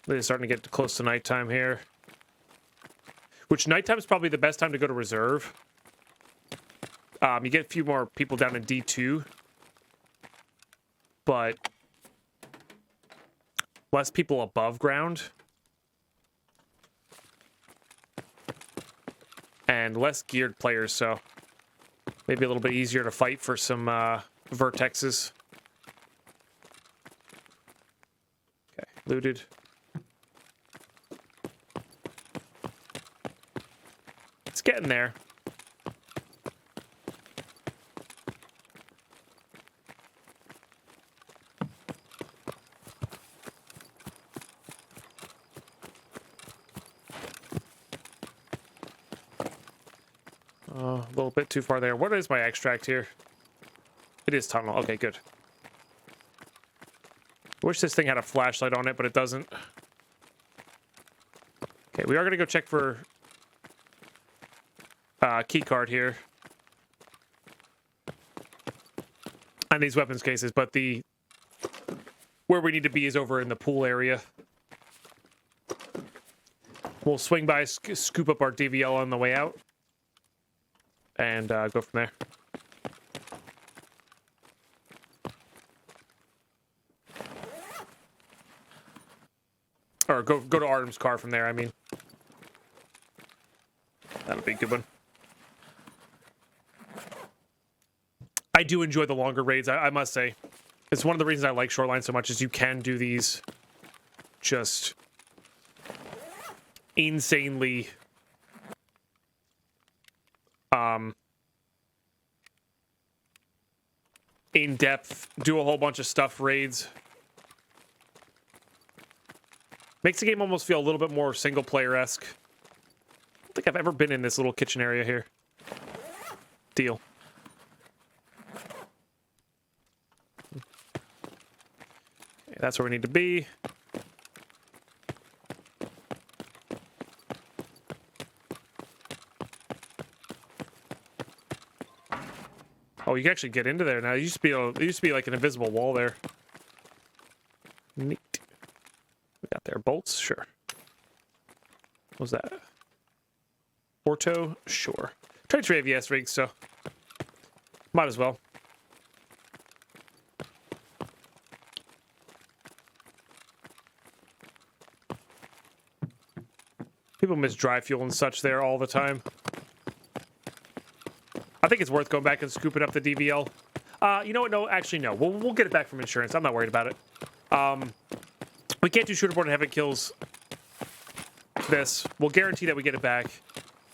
It's starting to get close to nighttime here. which nighttime is probably the best time to go to reserve. You get a few more people down in D2, but less people above ground. And less geared players, so maybe a little bit easier to fight for some vertexes. Okay, looted. It's getting there. A little bit too far there. What is my extract here? It is tunnel. Okay, good. I wish this thing had a flashlight on it, but it doesn't. Okay, we are going to go check for key card here. And these weapons cases, but the where we need to be is over in the pool area. We'll swing by, scoop up our DVL on the way out. And go from there. Or go to Artem's car from there, I mean. That'll be a good one. I do enjoy the longer raids, I must say. It's one of the reasons I like Shoreline so much is you can do these just insanely in depth, do a whole bunch of stuff raids. Makes the game almost feel a little bit more single player-esque. I don't think I've ever been in this little kitchen area here. Deal. Okay, that's where we need to be. Oh, you can actually get into there now. It used to be like an invisible wall there. Neat. We got there bolts, sure. What was that? Orto, sure. Tried 3 AVS rigs, so might as well. People miss dry fuel and such there all the time. I think it's worth going back and scooping up the DVL. You know what? No, actually, no. We'll get it back from insurance. I'm not worried about it. We can't do shooterboard and heaven kills this. We'll guarantee that we get it back.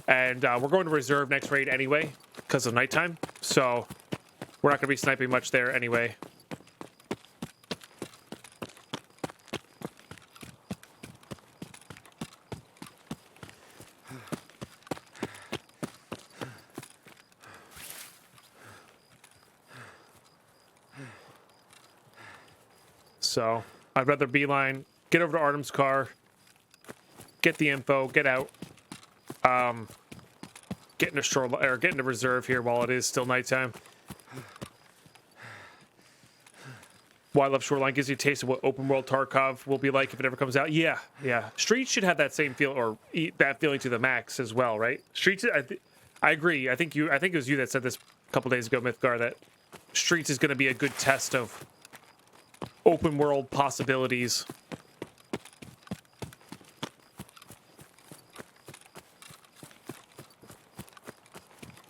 And we're going to reserve next raid anyway because of nighttime. So we're not going to be sniping much there anyway. So I'd rather beeline, get over to Artem's car, get the info, get out, get into shore or get into reserve here while it is still nighttime. Why I love Shoreline gives you a taste of what open world Tarkov will be like if it ever comes out. Yeah, yeah. Streets should have that same feel or that feeling to the max as well, right? Streets, I agree. I think it was you that said this a couple days ago, Mythgar, that Streets is going to be a good test of open world possibilities.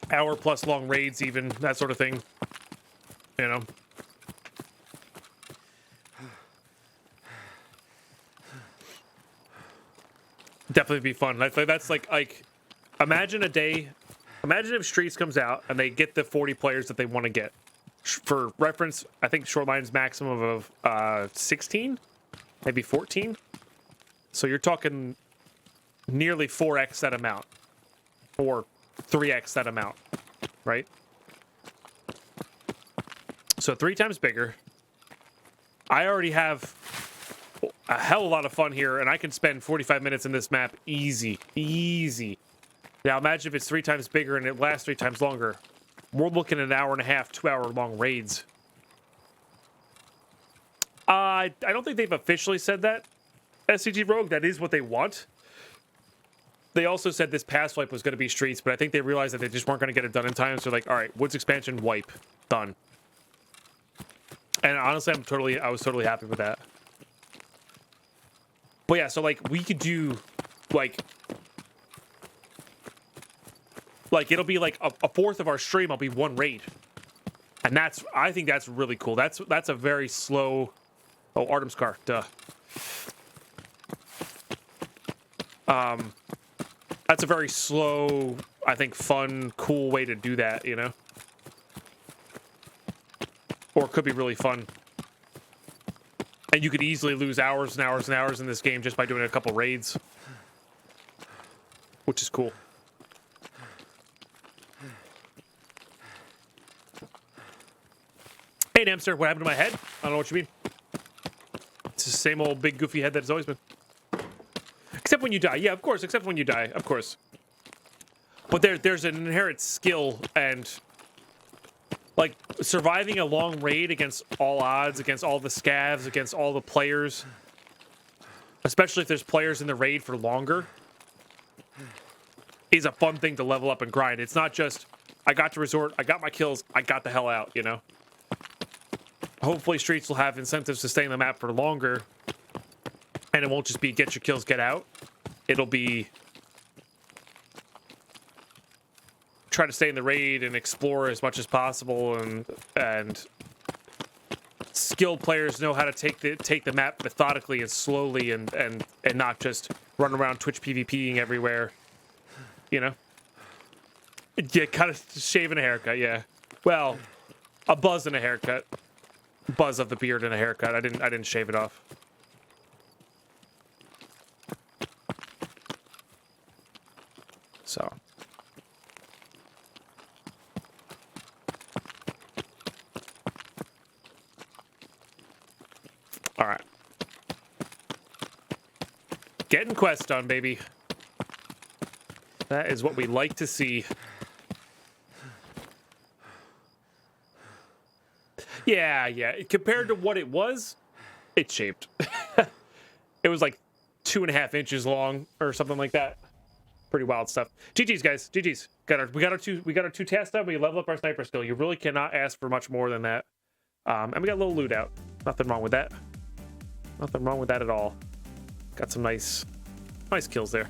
Hour plus long raids, even that sort of thing. You know. Definitely be fun. That's like imagine a day. Imagine if Streets comes out and they get the 40 players that they want to get. For reference, I think Shoreline's maximum of 16, maybe 14. So you're talking nearly 4x that amount, or 3x that amount, right? So 3 times bigger. I already have a hell of a lot of fun here, and I can spend 45 minutes in this map easy, easy. Now imagine if it's 3 times bigger and it lasts 3 times longer. We're looking at an hour and a half, 2-hour-long raids. I don't think they've officially said that, SCG Rogue. That is what they want. They also said this past wipe was going to be streets, but I think they realized that they just weren't going to get it done in time. So like, all right, Woods expansion wipe done. And honestly, I was totally happy with that. But yeah, so like we could do like it'll be like a fourth of our stream. I'll be one raid, and I think that's really cool. That's a very slow. Oh, Artem's car, duh. That's a very slow, I think, fun, cool way to do that, you know? Or it could be really fun. And you could easily lose hours and hours and hours in this game just by doing a couple raids. Which is cool. Hey, Namster, what happened to my head? I don't know what you mean. It's the same old big goofy head that it's always been. Except when you die. Yeah, of course. Except when you die. Of course. But there's an inherent skill and... like, surviving a long raid against all odds, against all the scavs, against all the players. Especially if there's players in the raid for longer. Is a fun thing to level up and grind. It's not just, I got to resort, I got my kills, I got the hell out, you know? Hopefully Streets will have incentives to stay in the map for longer. And it won't just be get your kills, get out. It'll be try to stay in the raid and explore as much as possible, and skilled players know how to take the map methodically and slowly, and not just run around Twitch PvPing everywhere. You know? Yeah, kind of shaving a haircut, yeah. Well, a buzz and a haircut. Buzz of the beard and a haircut. I didn't shave it off. So. All right. Getting quests done, baby. That is what we like to see. Yeah. Compared to what it was, it's shaped. It was like 2.5 inches long or something like that. Pretty wild stuff. GG's, guys. GG's. We got our two tasks done. We level up our sniper skill. You really cannot ask for much more than that. And we got a little loot out. Nothing wrong with that. Nothing wrong with that at all. Got some nice kills there.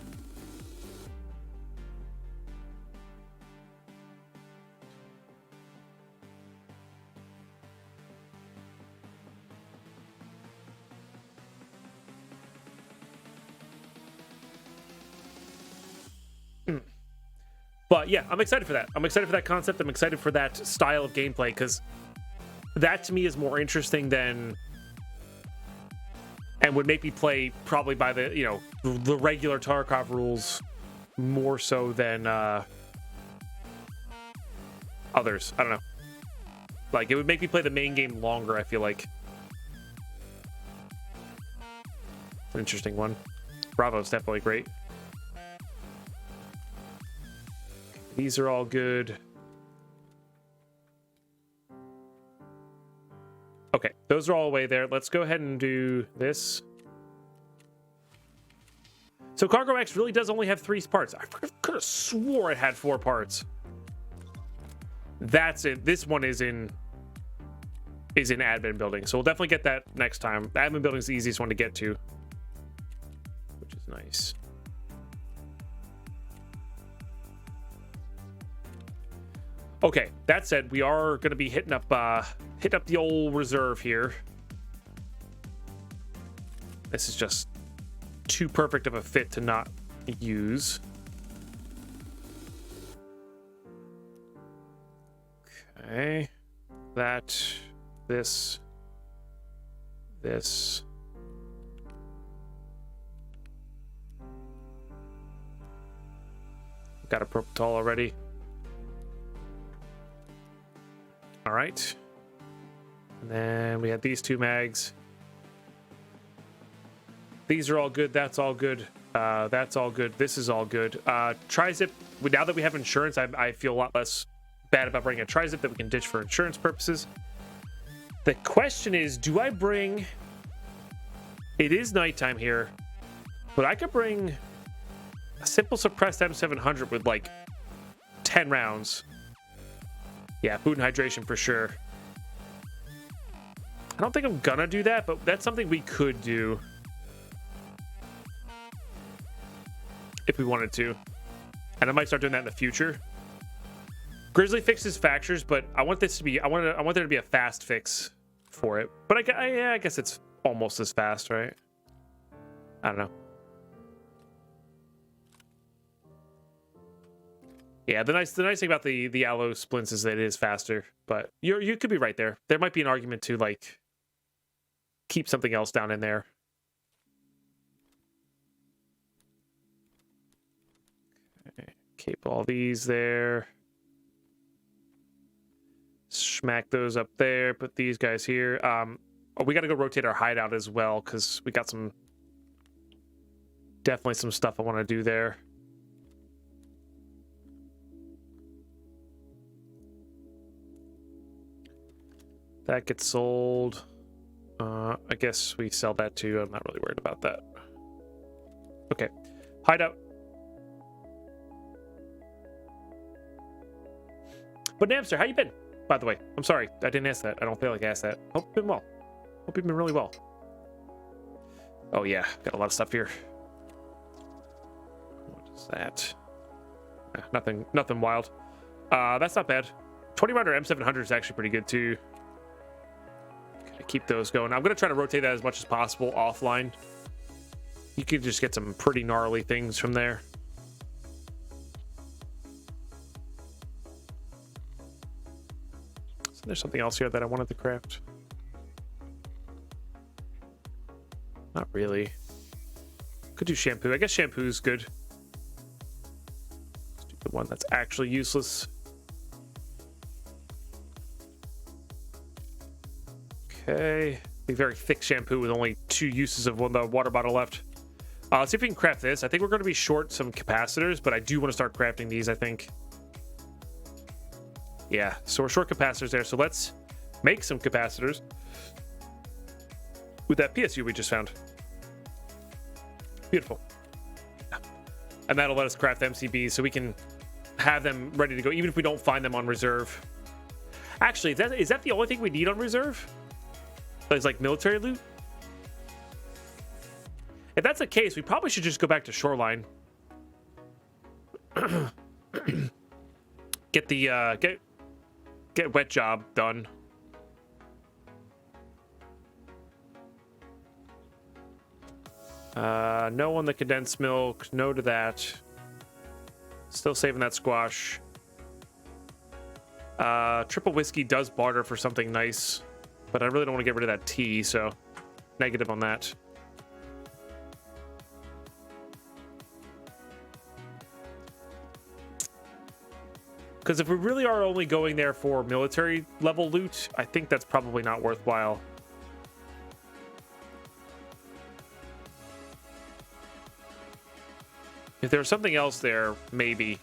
But yeah, I'm excited for that. I'm excited for that concept. I'm excited for that style of gameplay, because that to me is more interesting than, and would make me play probably by the, you know, the regular Tarkov rules more so than others. I don't know. Like, it would make me play the main game longer, I feel like. An interesting one. Bravo's definitely great. These are all good. Okay, those are all away there. Let's go ahead and do this. So Cargo X really does only have 3 parts. I could have swore it had 4 parts. That's it. This one is in admin building. So we'll definitely get that next time. The admin building is the easiest one to get to, which is nice. Okay, that said, we are going to be hitting up the old reserve here. This is just too perfect of a fit to not use. Okay, this. Got a Propitol already. All right. And then we had these 2 mags. These are all good. That's all good. That's all good. This is all good. Tri-zip. Now that we have insurance, I feel a lot less bad about bringing a tri-zip that we can ditch for insurance purposes. The question is, do I bring... It is nighttime here, but I could bring A simple suppressed M700 with like 10 rounds. Yeah, food and hydration for sure. I don't think I'm gonna do that, but that's something we could do if we wanted to. And I might start doing that in the future. Grizzly fixes fractures, but I want this to be I want there to be a fast fix for it. But I guess it's almost as fast, right? I don't know. Yeah, the nice thing about the aloe splints is that it is faster, but you could be right there. There might be an argument to like keep something else down in there. Okay, keep all these there. Smack those up there. Put these guys here. We got to go rotate our hideout as well because we got definitely some stuff I want to do there. That gets sold. I guess we sell that too. I'm not really worried about that. Okay. Hideout. But Namster, how you been? By the way, I'm sorry. I didn't ask that. I don't feel like I asked that. Hope you've been well. Hope you've been really well. Oh yeah, got a lot of stuff here. What is that? Nothing wild. That's not bad. 20 rounder M700 is actually pretty good too. Keep those going. I'm going to try to rotate that as much as possible offline. You could just get some pretty gnarly things from there. So there's something else here that I wanted to craft. Not really. Could do shampoo. I guess shampoo's good. Let's do the one that's actually useless. Okay, a very thick shampoo with only 2 uses of the water bottle left. Let's see if we can craft this. I think we're going to be short some capacitors, but I do want to start crafting these, I think. Yeah, so we're short capacitors there, so let's make some capacitors with that PSU we just found. Beautiful. And that'll let us craft MCBs so we can have them ready to go, even if we don't find them on reserve. Actually, is that the only thing we need on reserve? It's like military loot? If that's the case, we probably should just go back to Shoreline. Get the get wet job done. No on the condensed milk, no to that. Still saving that squash. Triple whiskey does barter for something nice, but I really don't want to get rid of that tea, so negative on that. Because if we really are only going there for military level loot, I think that's probably not worthwhile. If there's something else there, maybe.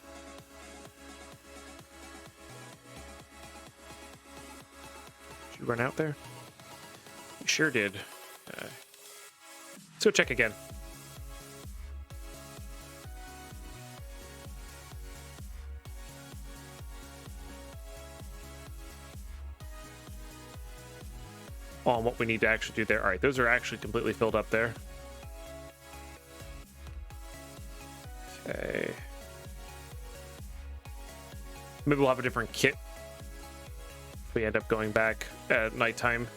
Did you run out there? You sure did. Let's go check again. On what we need to actually do there. All right, those are actually completely filled up there. Okay. Maybe we'll have a different kit if we end up going back at nighttime.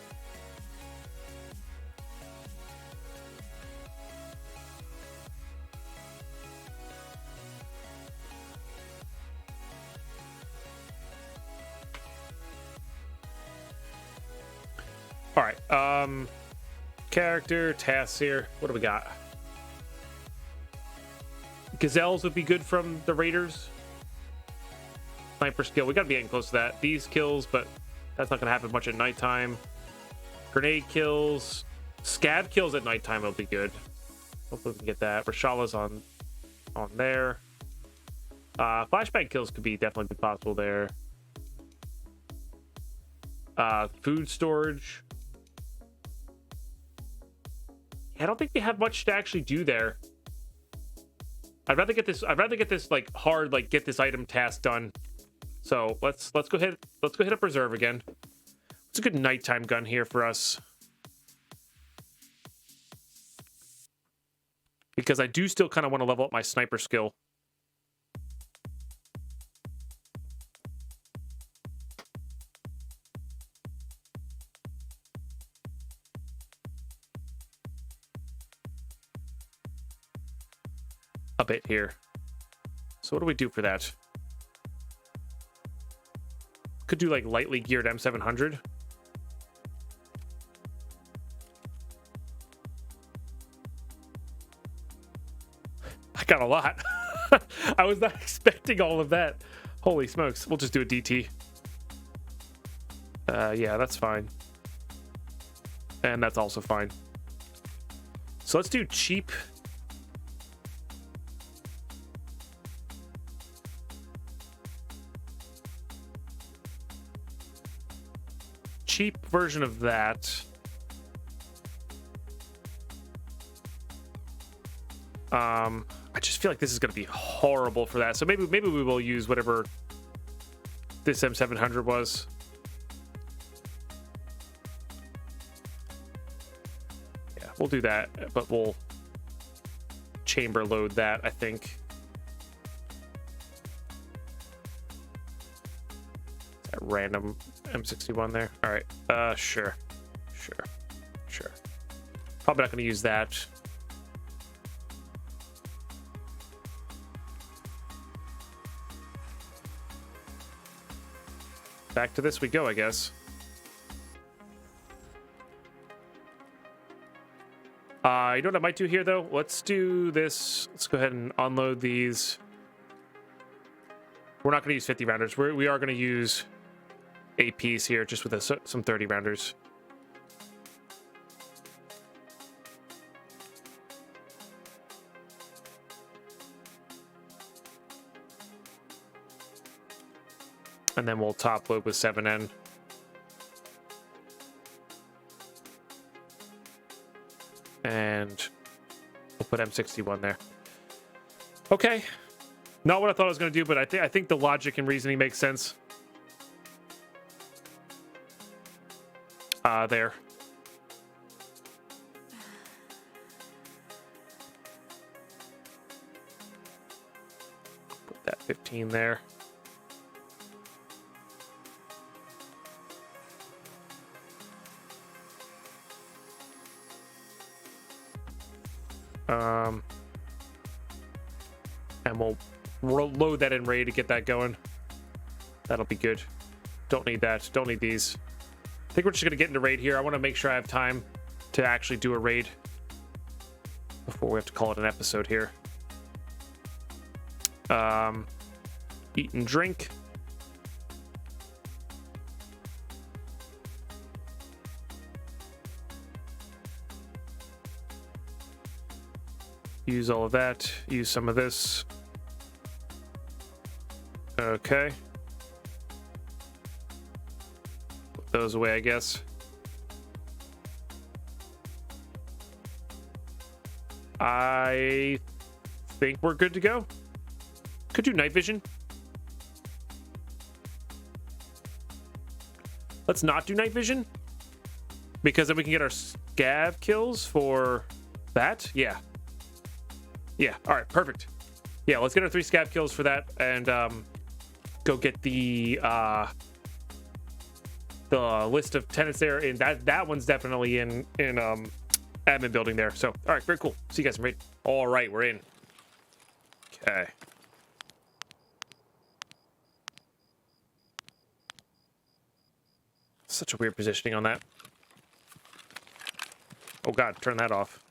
All right, character, tasks here. What do we got? Gazelles would be good from the Raiders. Sniper skill, we gotta be getting close to that. These kills, but that's not gonna happen much at nighttime. Grenade kills. Scav kills at nighttime will be good. Hopefully we can get that. Rashala's on there. Flashbang kills could be definitely be possible there. Food storage. I don't think they have much to actually do there. I'd rather get this like hard, like get this item task done. So let's go hit up reserve again. It's a good nighttime gun here for us. Because I do still kind of want to level up my sniper skill. A bit here. So what do we do for that? Could do like lightly geared M700. I got a lot. I was not expecting all of that. Holy smokes. We'll just do a DT. Yeah, that's fine. And that's also fine. So let's do cheap. Cheap version of that. I just feel like this is going to be horrible for that. So maybe we will use whatever this M700 was. Yeah, we'll do that, but we'll chamber load that, I think. That random M61 there. All right. Sure. Probably not going to use that. Back to this we go, I guess. You know what I might do here, though? Let's do this. Let's go ahead and unload these. We're not going to use 50 rounders. We are going to use APs here, just with some 30 rounders. And then we'll top load with 7N. And we'll put M61 there. Okay. Not what I thought I was going to do, but I think the logic and reasoning makes sense. There. Put that 15 there. And we'll load that in raid to get that going. That'll be good. Don't need that. Don't need these. I think we're just going to get into raid here. I want to make sure I have time to actually do a raid before we have to call it an episode here. Eat and drink. Use all of that. Use some of this. Okay. Put those away, I guess. I think we're good to go. Could do night vision. Let's not do night vision, because then we can get our scav kills for that. Yeah. Yeah. All right. Perfect. Yeah. Let's get our 3 scav kills for that, and go get the list of tenants there. And that one's definitely in admin building there. So, all right. Very cool. See you guys in raid. All right. We're in. Okay. Such a weird positioning on that. Oh God, turn that off.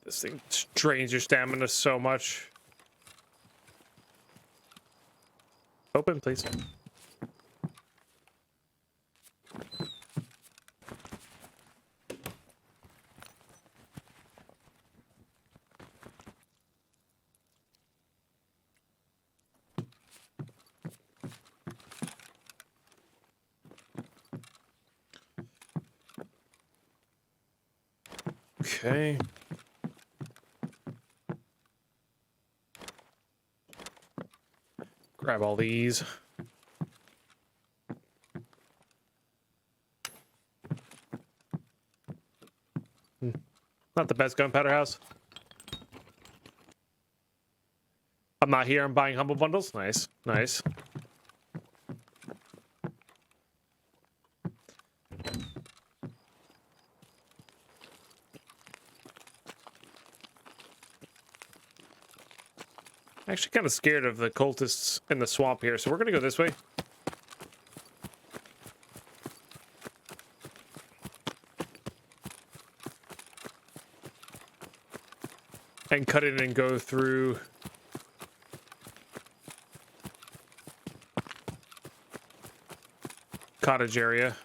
This thing drains your stamina so much. Open, please. Okay. Grab all these. Not the best gunpowder house. I'm not here. I'm buying humble bundles. Nice. Nice. Actually kind of scared of the cultists in the swamp here, so we're gonna go this way. And cut in and go through cottage area.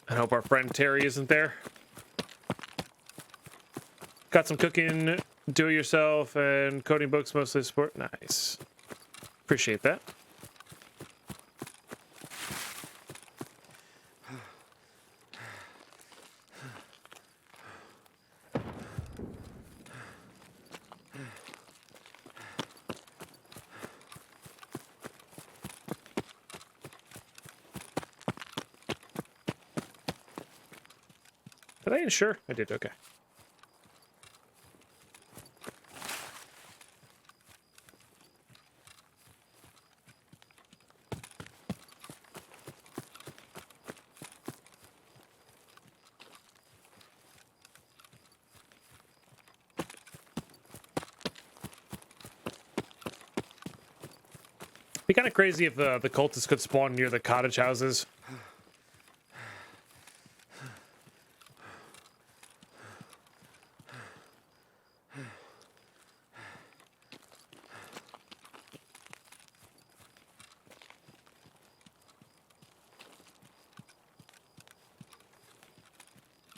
I hope our friend Terry isn't there. Got some cooking, do-it-yourself, and coding books, mostly support. Nice. Appreciate that. Did I insure? I did, okay. Be kind of crazy if the cultists could spawn near the cottage houses.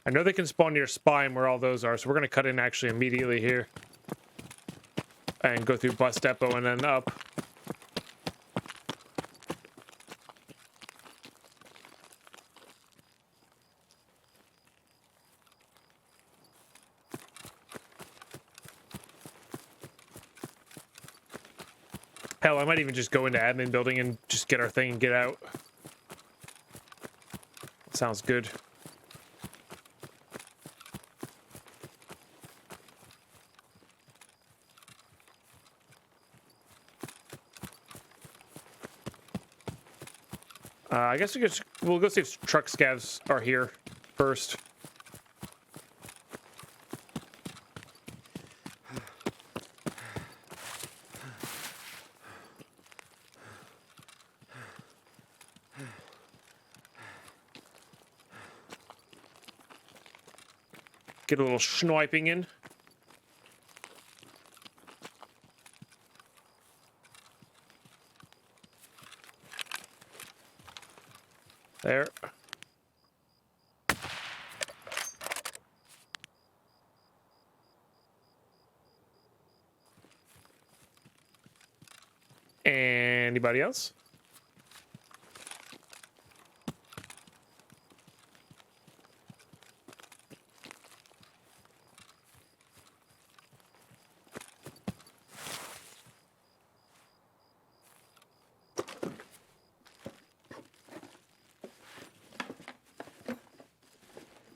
I know they can spawn near Spine where all those are, so we're going to cut in actually immediately here. And go through Bus Depot and then up. Hell, I might even just go into admin building and just get our thing and get out. Sounds good. I guess we'll go see if truck scavs are here first. Get a little sniping in. There. Anybody else?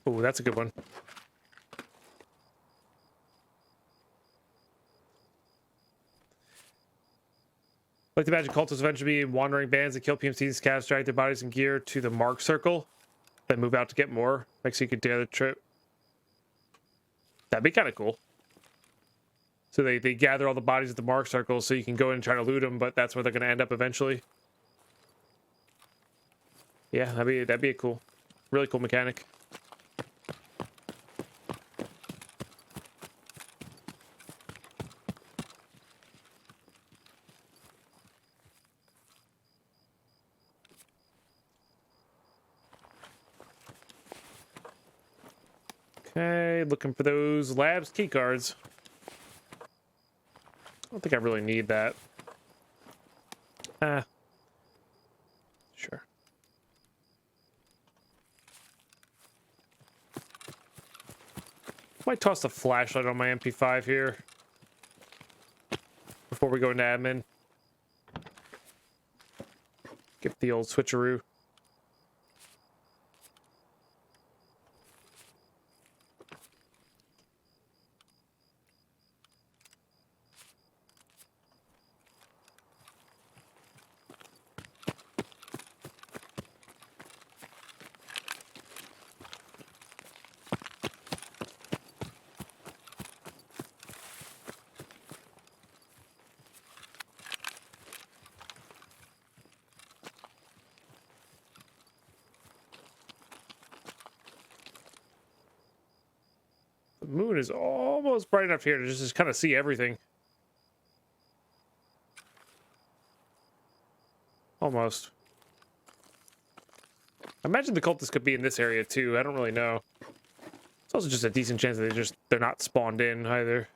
Oh, that's a good one. Like to imagine cultists eventually be wandering bands that kill PMCs, scavs, drag their bodies and gear to the mark circle, then move out to get more. Makes you could do the trip. That'd be kind of cool. So they gather all the bodies at the mark circle so you can go in and try to loot them, but that's where they're going to end up eventually. Yeah, that'd be a cool, really cool mechanic. Okay, looking for those labs key cards. I don't think I really need that. Might toss the flashlight on my MP5 here before we go into admin. Get the old switcheroo. The moon is almost bright enough here to just kind of see everything. Almost. I imagine the cultists could be in this area too. I don't really know. It's also just a decent chance that they're not spawned in either.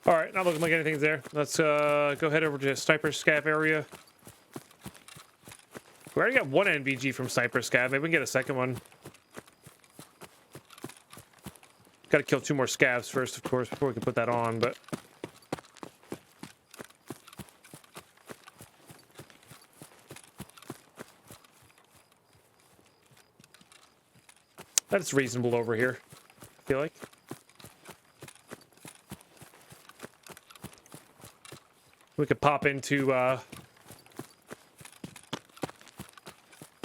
All right, not looking like anything's there. Let's go head over to Sniper Scav area. We already got one NVG from Sniper Scav. Maybe we can get a second one. Got to kill 2 more Scavs first, of course, before we can put that on, but... That's reasonable over here, I feel like. We could pop into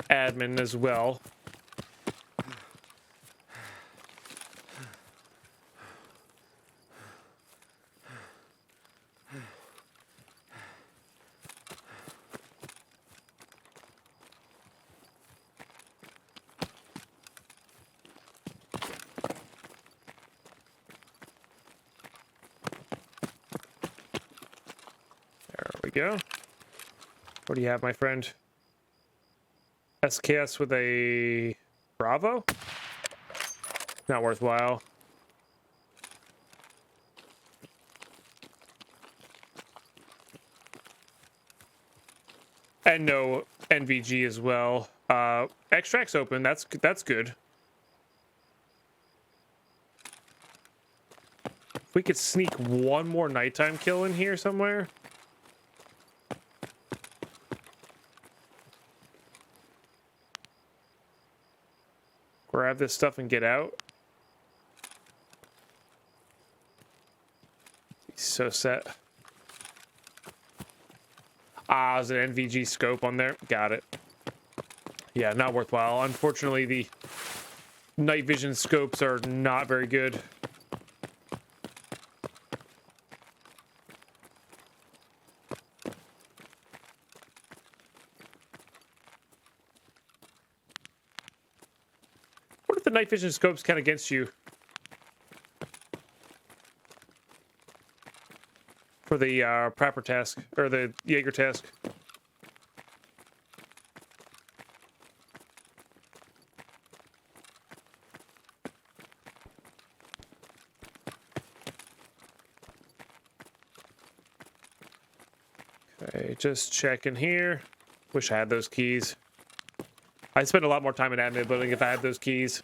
admin as well. Go. What do you have, my friend? SKS with a Bravo? Not worthwhile. And no NVG as well. Extract's open. That's good. If we could sneak one more nighttime kill in here somewhere. Grab this stuff and get out. He's so set. Ah, there's an NVG scope on there. Got it. Yeah, not worthwhile. Unfortunately, the night vision scopes are not very good. What if the night vision scopes count against you? For the Prapper task, or the Jaeger task. Okay, just checking here. Wish I had those keys. I spent a lot more time in admin building if I had those keys.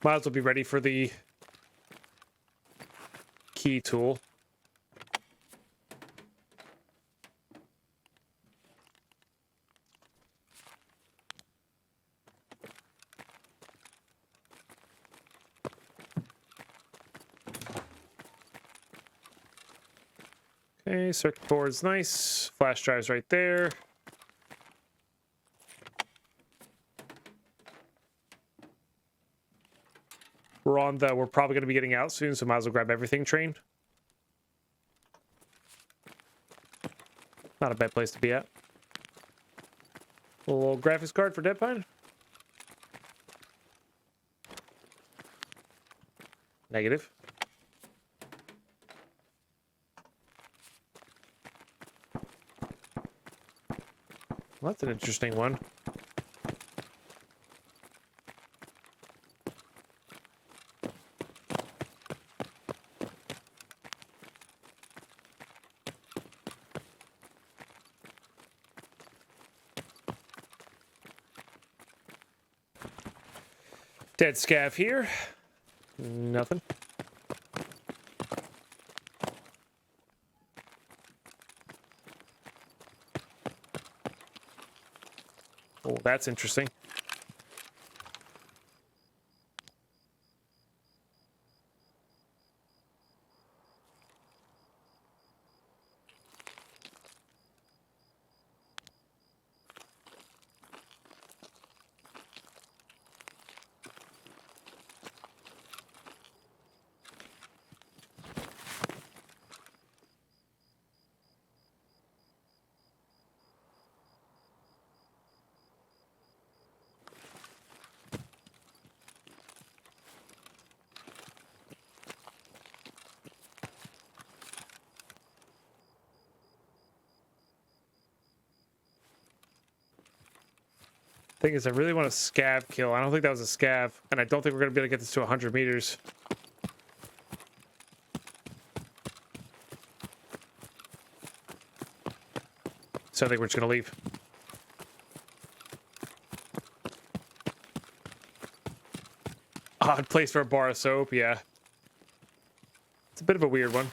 Might as well be ready for the key tool. Okay, circuit board's nice. Flash drive's right there. We're probably going to be getting out soon, so might as well grab everything train. Not a bad place to be at. A little graphics card for Deadpine. Negative. Well, that's an interesting one. Dead scav here. Nothing. Oh, that's interesting. Thing is, I really want a scav kill. I don't think that was a scav, and I don't think we're going to be able to get this to 100 meters. So I think we're just going to leave. Odd place for a bar of soap, yeah. It's a bit of a weird one.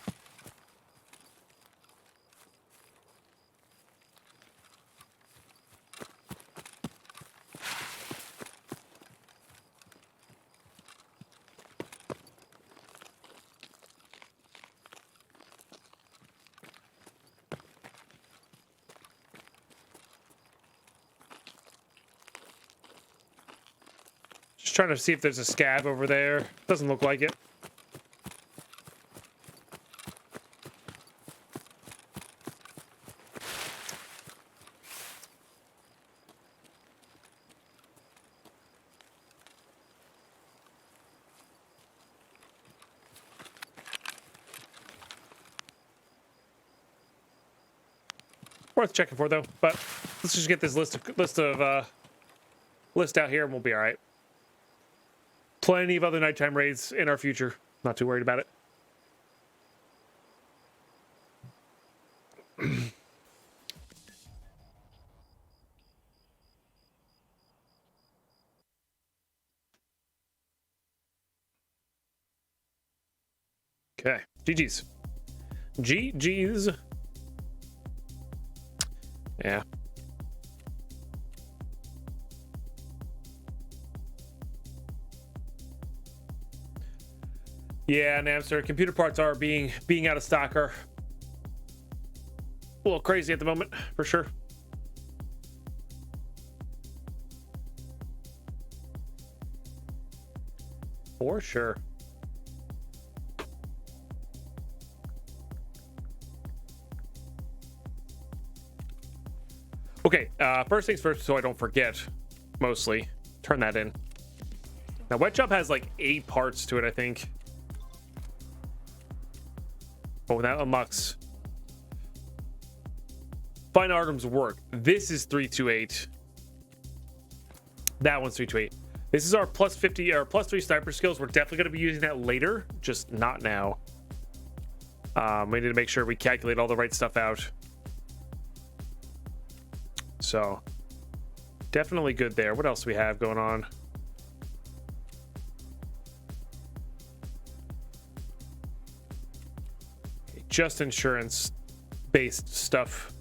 Just trying to see if there's a scav over there. Doesn't look like it. Worth checking for though, but let's just get this list out here and we'll be all right. Plenty of other nighttime raids in our future. Not too worried about it. Okay, GG's. GG's. Yeah. Yeah, Namster, computer parts are being out of stock are a little crazy at the moment, for sure. For sure. Okay, first things first, so I don't forget, mostly, turn that in. Now, Wet Job has like 8 parts to it, I think. Oh, that unlocks Fine Artems work. This is 328. That one's 328. This is our plus 50 or plus 3 sniper skills. We're definitely going to be using that later, just not now. We need to make sure we calculate all the right stuff out. So, definitely good there. What else do we have going on? Just insurance-based stuff.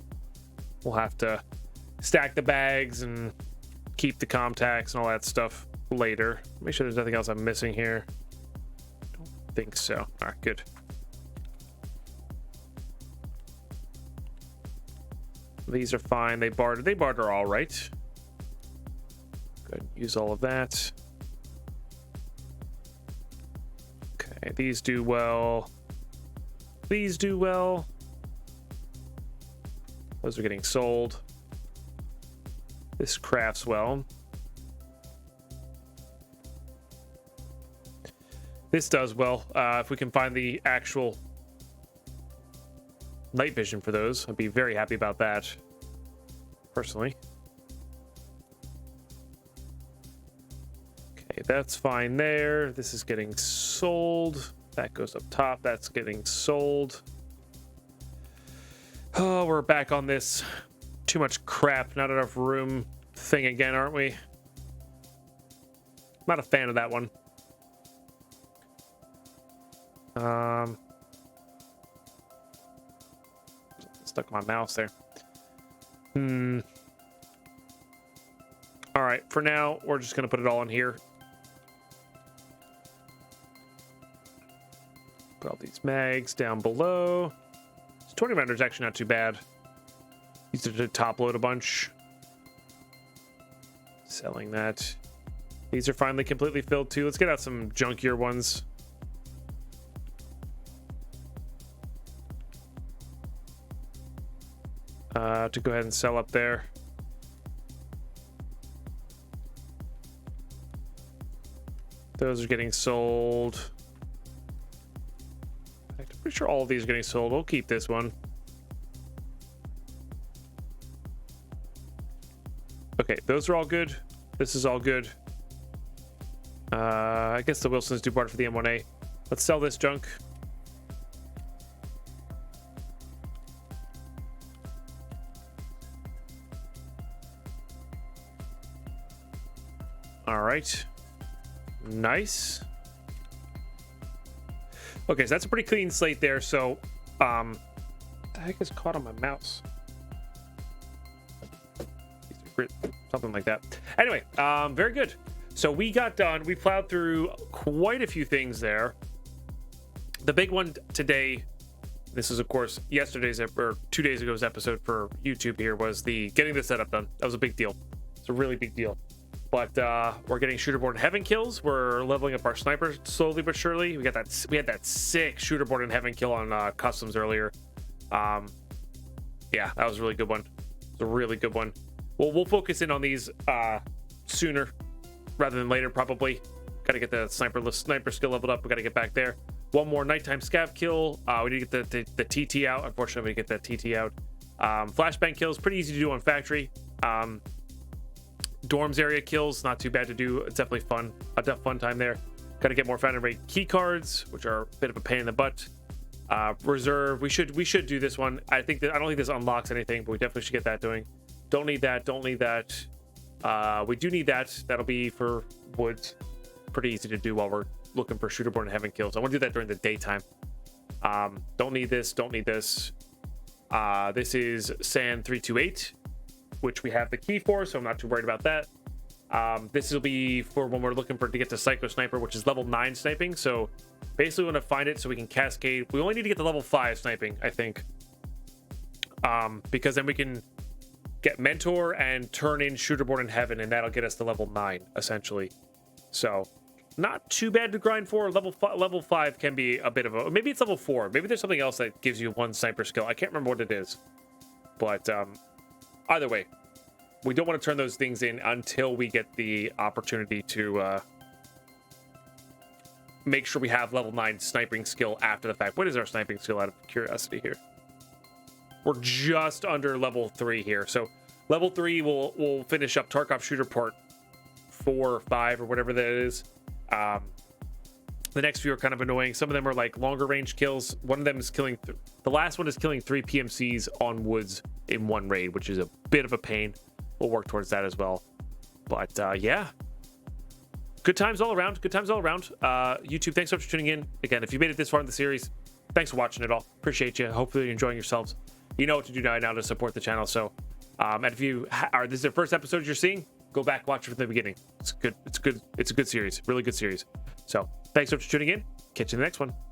We'll have to stack the bags and keep the contacts and all that stuff later. Make sure there's nothing else I'm missing here. Don't think so. All right, good. These are fine. They barter all right. Good. Use all of that. Okay, these do well. These do well. Those are getting sold. This crafts well. This does well. If we can find the actual night vision for those, I'd be very happy about that, personally. Okay, that's fine there. This is getting sold. That goes up top. That's getting sold. Oh, we're back on this too much crap, not enough room thing again, aren't we? Not a fan of that one. Stuck my mouse there. All right, for now, we're just gonna put it all in here. Put all these mags down below. 20 rounders is actually not too bad. Used it to top load a bunch. Selling that. These are finally completely filled too. Let's get out some junkier ones. To go ahead and sell up there. Those are getting sold. I'm pretty sure all of these are getting sold. We'll keep this one. Okay, those are all good. This is all good. I guess the Wilsons do barter for the M1A. Let's sell this junk. All right. Nice. Okay, so that's a pretty clean slate there. So, what the heck is caught on my mouse? Something like that. Anyway, very good. So we got done. We plowed through quite a few things there. The big one today, this is of course yesterday's or 2 days ago's episode for YouTube here, was the getting the setup done. That was a big deal. It's a really big deal. But we're getting shooterborn heaven kills. We're leveling up our sniper slowly but surely. We had that sick shooterborn in heaven kill on customs earlier. Yeah, that was a really good one. It's a really good one. Well, we'll focus in on these sooner rather than later, probably. Got to get the sniper skill leveled up. We got to get back there. One more nighttime scav kill. We need to get the TT out. Unfortunately, we get that TT out. Flashbang kills, pretty easy to do on factory. Dorms area kills, not too bad to do. It's definitely fun. A fun time there. Got to get more foundry rate key cards, which are a bit of a pain in the butt. Reserve. We should do this one. I don't think this unlocks anything, but we definitely should get that doing. Don't need that. Don't need that. We do need that. That'll be for woods. Pretty easy to do while we're looking for shooterborn and heaven kills. I want to do that during the daytime. Don't need this. Don't need this. This is Sand 328, which we have the key for, so I'm not too worried about that. This will be for when we're looking to get to Psycho Sniper, which is level 9 sniping. So basically we want to find it so we can cascade. We only need to get to level 5 sniping, I think. Because then we can get Mentor and turn in Shooterborn in Heaven, and that'll get us to level 9, essentially. So not too bad to grind for. Level 5 can be a bit of a... Maybe it's level 4. Maybe there's something else that gives you one sniper skill. I can't remember what it is. But either way, we don't want to turn those things in until we get the opportunity to make sure we have level 9 sniping skill after the fact. What is our sniping skill, out of curiosity here? We're just under level 3 here. So level 3 we'll finish up Tarkov Shooter Part 4 or 5 or whatever that is. The next few are kind of annoying. Some of them are like longer range kills. One of them is killing... The last one is killing 3 PMCs on woods in one raid, which is a bit of a pain. We'll work towards that as well. But yeah. Good times all around. Good times all around. YouTube, thanks so much for tuning in. Again, if you made it this far in the series, thanks for watching it all. Appreciate you. Hopefully you're enjoying yourselves. You know what to do now to support the channel. So, and if you this is the first episode you're seeing, go back, watch it from the beginning. It's good. It's good. It's a good series. Really good series. So, thanks so much for tuning in. Catch you in the next one.